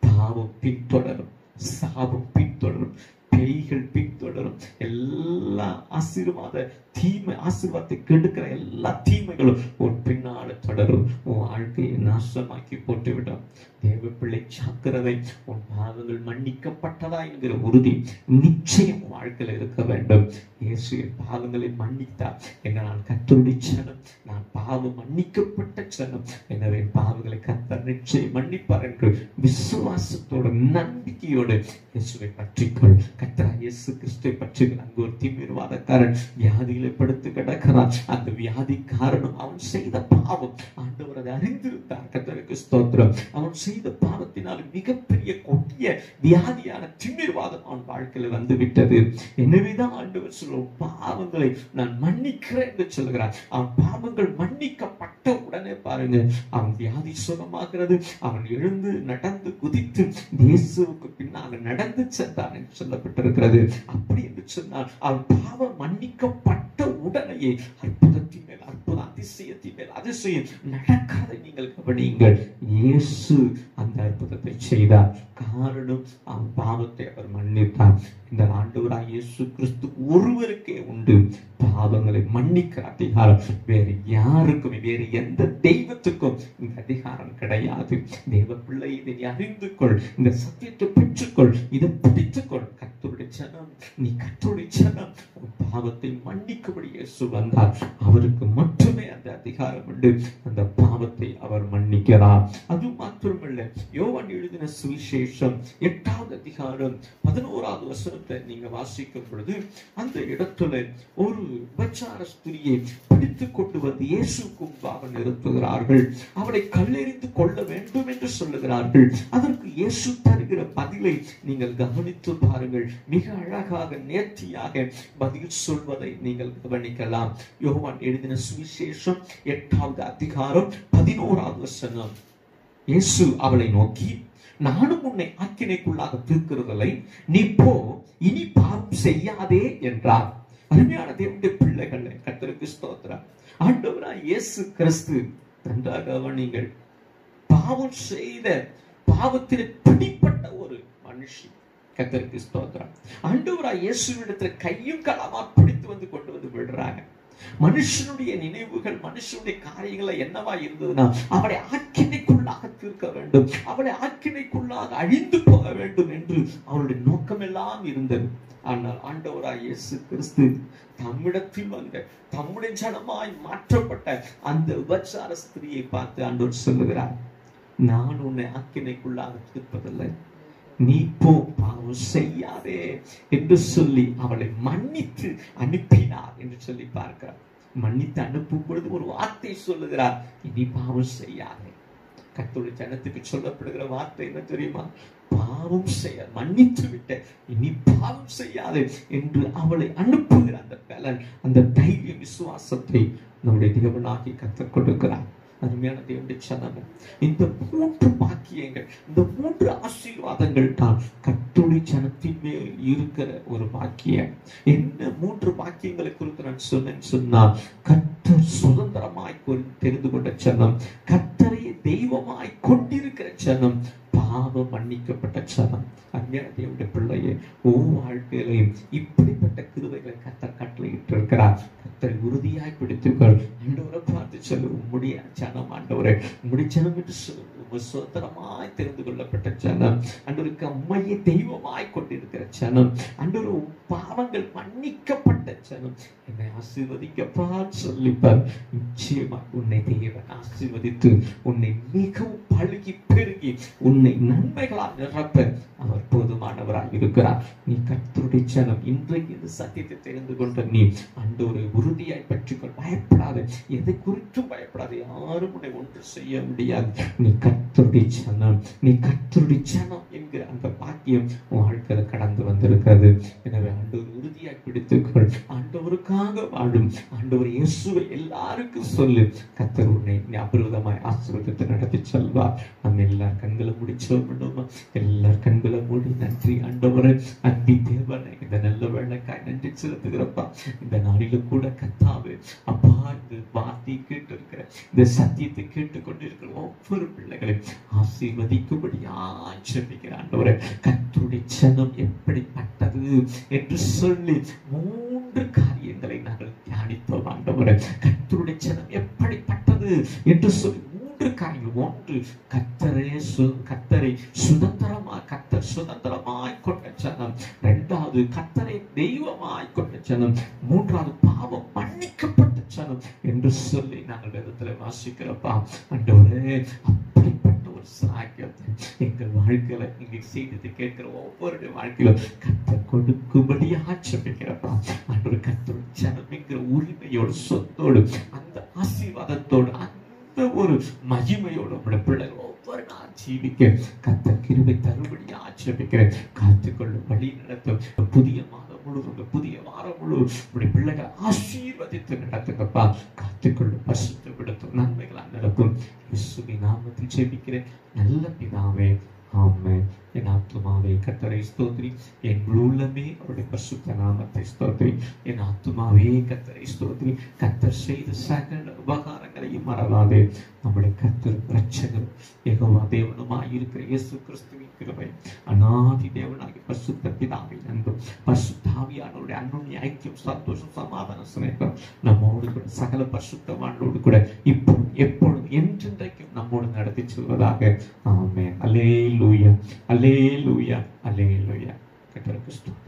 பாவம் பின்தொடரும், சாபம் பின்தொடரும், பேய்கள் பின்தொடரும், எல்லா ஆசீர்வாதத்தை கெடுக்கிற எல்லா தீமைகளும் உன் பின்னால தொடரும். உன் வாழ்க்கையை நாசமாக்கி போட்டுவிடும். தேவ பிள்ளை ஜாக்கிரதை. உன் பாவங்கள் மன்னிக்கப்பட்டதா என்கிற உறுதி நிச்சயம் வாழ்க்கையில் இருக்க வேண்டும். இயேசு பாவங்களை மன்னித்தார். நான் கர்த்தருடைய ஜனம், நான் பாவம் மன்னிக்கப்பட்ட ஜனம், எனவே பாவங்களை கர்த்தர் நிச்சயம் மன்னிப்பார் என்று விசுவாசத்தோடு நம்பிக்கையோடு இயேசுவை பற்றிக்கொள். கர்த்தர் இயேசு கிறிஸ்துவை பற்றி. அங்கு ஒரு தீவிரவாதக்காரன் வியாதியில படுத்து கிடக்கிறான். அந்த வியாதி காரணம் அவன் செய்த பாவம். ஆண்டவர் அதை அறிந்திருந்தார். கர்த்தருக்கு ஸ்தோத்திரம். அவன் செய்த பாவத்தினால் மிகப்பெரிய கொடிய வியாதியான திமிர்வாதம் அவன் வாழ்க்கையில வந்து விட்டது. எனவேதான் ஆண்டவர் சொல்லும், பாவங்களை நான் மன்னிக்கிறேன் என்று சொல்கிறார். அவன் பாவங்கள் மன்னிக்கப்பட்ட உடனே பாருங்க, அவன் வியாதி சுகமாகிறது. அவன் எழுந்து நடந்து குதித்து இயேசுவுக்கு பின்னாக நடந்து சென்றான் என்று சொல்லப்பட்டிருக்கிறது. அப்படி என்று சொன்னால் அவன் பாவம் மன்னிக்கப்பட்ட உடனேயே அற்புதத்தின் மேல் அற்புதம், அதிசயத்தின் மேல் அதிசயம் நடக்காத நீங்கள் கவனியுங்கள். இயேசு அந்த அற்புதத்தை செய்தார். காரணம், அவன் பாவத்தை அவர் மன்னித்தார். இந்த ஆண்டவராய் இயேசு கிறிஸ்து ஒருவருக்கே உண்டு பாவங்களை மன்னிக்கிற அதிகாரம். வேறு யாருக்கும், வேறு எந்த தெய்வத்துக்கும் இந்த அதிகாரம் கிடையாது. தேவ பிள்ளை, இதை அறிந்து கொள், இந்த சத்தியத்தை பெற்றுக்கொள், இதை பிடித்துக்கொள். கர்த்தருடைய ஜனம், நீ கர்த்தருடைய ஜனம். பாவத்தை மன்னிக்கும்படி இயேசு வந்தார். அவருக்கு மட்டுமே அந்த அதிகாரம் உண்டு. அந்த பாவத்தை அவர் மன்னிக்கிறார். அது மாத்திரமல்ல, யோவான் எழுதின சுவிசேஷம் 8வது அதிகாரம் 11வது வசனத்தை நீங்க வாசிக்கும் பொழுது, அந்த இடத்துல ஒரு விபச்சார ஸ்திரியை பிடித்துக் கொண்டு வந்து இயேசுவுக்கு முன்பாக நிறுத்துகிறார்கள். அவளை கல்லெறிந்து கொள்ள வேண்டும் என்று சொல்லுகிறார்கள். அதற்கு இயேசு தருகிற பதிலை நீங்கள் கவனித்து பாருங்கள். மிக அழகாக, நேர்த்தியாக பதில் சொல்வதை நீங்கள் கவனிக்கலாம். யோவான் எழுதின சுவிசேஷம் 8வது அதிகாரம் 11வது வசனம். இயேசு அவளை நோக்கி, நானும் உன்னை ஆக்கினைக்குள்ளாக தீர்க்கிறதில்லை, நீ போ, இனி பாவம் செய்யாதே என்றார். அருமையான தேவனுடைய பிள்ளைகளே, கர்த்தருக்கு ஸ்தோத்திரம். ஆண்டவராய் இயேசு கிறிஸ்து, நன்றாக கவனியுங்கள், பாவம் செய்த, பாவத்தில் பிடிப்பட்ட ஒரு மனுஷி. கர்த்தருக்கு ஸ்தோத்திரம். ஆண்டவராய் இயேசுவிடத்தில் கையும் களமா பிடித்து வந்து கொண்டு வந்து விடுறாங்க. மனுஷனுடைய நினைவுகள், மனுஷனுடைய காரியங்களை என்னவா இருந்ததுன்னா, அவளை ஆக்கினைக்குள்ளாக தீர்க்க வேண்டும், அவளை ஆக்கினைக்குள்ளாக அழிந்து போக வேண்டும் என்று அவருடைய நோக்கமெல்லாம் இருந்தது. ஆனால் ஆண்டவராய் இயேசு கிறிஸ்து தம்மிடத்தில் வந்த, தம்முடைய ஜனமாய் மாற்றப்பட்ட அந்த விபச்சார ஸ்திரியை பார்த்து ஆண்டவர் சொல்லுகிறார், நான் உன்னை ஆக்கினைக்குள்ளாக தீர்ப்பதில்லை, நீ போ, பாவம் செய்யாதே என்று சொல்லி அவளை மன்னித்து அனுப்பினார் என்று சொல்லி பார்க்கிறார். மன்னித்து அனுப்பும் பொழுது ஒரு வார்த்தை சொல்லுகிறார், இனி பாவம் செய்யாதே. கர்த்தருடைய ஜனத்துக்கு சொல்லப்படுகிற வார்த்தை என்ன தெரியுமா? பாவம் செய்ய, மன்னித்து விட்ட, இனி பாவம் செய்யாதே என்று அவளை அனுப்புகிற அந்த பலன், அந்த தைரிய விசுவாசத்தை நம்முடைய தேவனாகி கர்த்தர் கொடுக்கிறார். அருமையான தேவனுடைய ஜனமே, இந்த 3 பாக்கியங்கள், இந்த 3 ஆசீர்வாதங்கள் தான் கர்த்தருடைய ஜனத்தின் மேல் இருக்கிற ஒரு பாக்கியம். என்ன 3 பாக்கியங்களை குறித்து நான் சொன்னால், கர்த்தர் சுதந்திரமாய் தெரிந்து கொண்ட ஜனம், கர்த்தரை தெய்வமாய் கொண்டிருக்கிற ஜனம், பாவம் மன்னிக்கப்பட்ட ஜனம். அருமையான தேவனுடைய பிள்ளையே, ஒவ்வொரு வாழ்க்கையிலையும் இப்படிப்பட்ட கிருபைகளை கர்த்தர் கட்டளையிட்டு இருக்கிறார். கர்த்தரை உறுதியாய் பிடித்துக்கள். ஆண்டவரை பார்த்து சொல்லு, உம்முடைய ஜனம் ஆண்டவரே, உம்முடைய ஜனம் என்று சொல்லு, சுதந்திரமாய் தெரிந்து கொள்ளப்பட்ட ஜனம், ஆண்டவருக்கு அம்மையை தெய்வமாய் கொண்டிருக்கிற ஜனம், ஆண்டவர் பாவங்கள் மன்னிக்கப்பட்ட ஜனம், என்னை ஆசீர்வதிக்கப்பா சொல்லிப்பார். நிச்சயமா உன்னை தேவன் ஆசீர்வதித்து உன்னை மிகவும் பழுகி பெருகி உன்னை நன்மைகளால் நிரப்ப அவர் போதுமானவராய் இருக்கிறார். நீ கர்த்தருடைய ஜனம். இன்றைக்கு இந்த சத்தியத்தை தெரிந்து கொண்ட நீ ஆண்டவரை உறுதியாய் பற்றிக்கொள். பயப்படாது, எதை குறித்தும் பயப்படாது. யாரும் உன்னை ஒன்று செய்ய முடியாது. நீ கர்த்தருடைய ஜனம், நீ கர்த்தருடைய ஜனம் என்கிற அந்த பாக்கியம் வாழ்க்கையில கடந்து வந்திருக்கிறது. எனவே ஆண்டவர் உறுதியாய் பிடித்துக்கொள். ஆண்டவருக்காக வாழும். ஆண்டவர் இயேசுவை எல்லாருக்கும் சொல்லு. கர்த்தர் உன்னை அபரிதமாய் ஆசீர்வதித்து நடத்தி செல்வார். நம்ம எல்லார் கண்களை முடிச்சோம் பண்ணுவோமா? எல்லார் கண்களை மூடி நன்றி ஆண்டவரே, அன்பி தேவனே, இந்த நல்ல வேலைக்காய் நன்றி செலுத்துகிறப்பா. இந்த நாளில கூட கர்த்தாவே அப்பா, இந்த வார்த்தையை கேட்டு இருக்கிற, இந்த சத்தியத்தை கேட்டுக்கொண்டிருக்கிற ஒவ்வொரு பிள்ளைகளையும் ஆசீர்வதிக்கும்படியா ஜெபிக்கிறேன் ஆண்டவரே. கர்த்தருடைய ஜனம் எப்படிப்பட்டது என்று சொல்லி 3 காரியங்களை நாங்கள் தியானித்தோம் ஆண்டவரே. கர்த்தருடைய ஜனம் எப்படிப்பட்டது என்று சொல்லி 3 காரியங்கள். 1, கர்த்தரை சுதந்திரமாய் கொண்ட ஜனம். 2வது, கர்த்தரை தெய்வமாய் கொண்ட ஜனம். 3வது, பாவம் மன்னிக்கப்பட்ட ஜனம் என்று சொல்லி நாங்கள் வேதத்தில் வாசிக்கிறப்பா. ஆண்டவரே, அப்படிப்பட்ட ஒரு சாக்கியத்தை எங்கள் வாழ்க்கையில நீங்க செய்தது கேட்கிற ஒவ்வொருடைய வாழ்க்கையிலும் கர்த்தர் கொடுக்கும்படியா ஜெபிக்கிறப்பா. ஆண்டவர், கர்த்தருடைய ஜனம் என்கிற உரிமையோடு, சொத்தோடு, அந்த ஆசீர்வாதத்தோடு, அந்த ஒரு மகிமையோடு உங்களுடைய பிள்ளைகள் ஒவ்வொரு நாள் ஜீவிக்க கர்த்தர் கிருபை தரும்படியா ஜெபிக்கிறேன். காத்துக்கொள்ளும், வழி நடத்தும். புதிய மாதம் முழுவதும், புதிய வாரம் முழுவதும் உங்களுடைய பிள்ளைகள் ஆசீர்வதித்து நடத்துங்கப்பா. காத்துக்கொள்ளும், பரிசுத்தப்படுத்தும், நன்மைகளால் நடக்கும். இயேசுவின் நாமத்தில் ஜெபிக்கிறேன் நல்ல பிதாவே, ஆமென். என் ஆத்துமாவே கர்த்தரை ஸ்தோத்திரி, என் உள்ளமே அவருடைய பரிசுத்த நாமத்தை ஸ்தோத்திரி. என் ஆத்துமாவே கர்த்தரை ஸ்தோத்திரி, கர்த்தர் செய்த சகல உபகாரங்களையும் மறவாதே. நம்முடைய கர்த்தர் இரட்சகர் யெகோவா தேவனுமாய் இருக்கிற இயேசு கிறிஸ்துவின் கிருபை, அநாதி தேவனாகிய பரிசுத்த பிதாவின் அன்பும் பரிசுத்த ஆவியானவருடைய அன்பும் ஐக்கியம் சந்தோஷம் சமாதான சிநேகம் நம்மோடு கூட சகல பரிசுத்தவான்களோடு கூட இப்பொழுதும் எப்பொழுதும் என்றென்றைக்கும் நம்மோடு நடத்தி செல்வதாக. ஆமென். அல்லேலூயா, அல்லேலூயா, அல்லேலூயா. கர்த்தருக்கு ஸ்தோத்திரம்.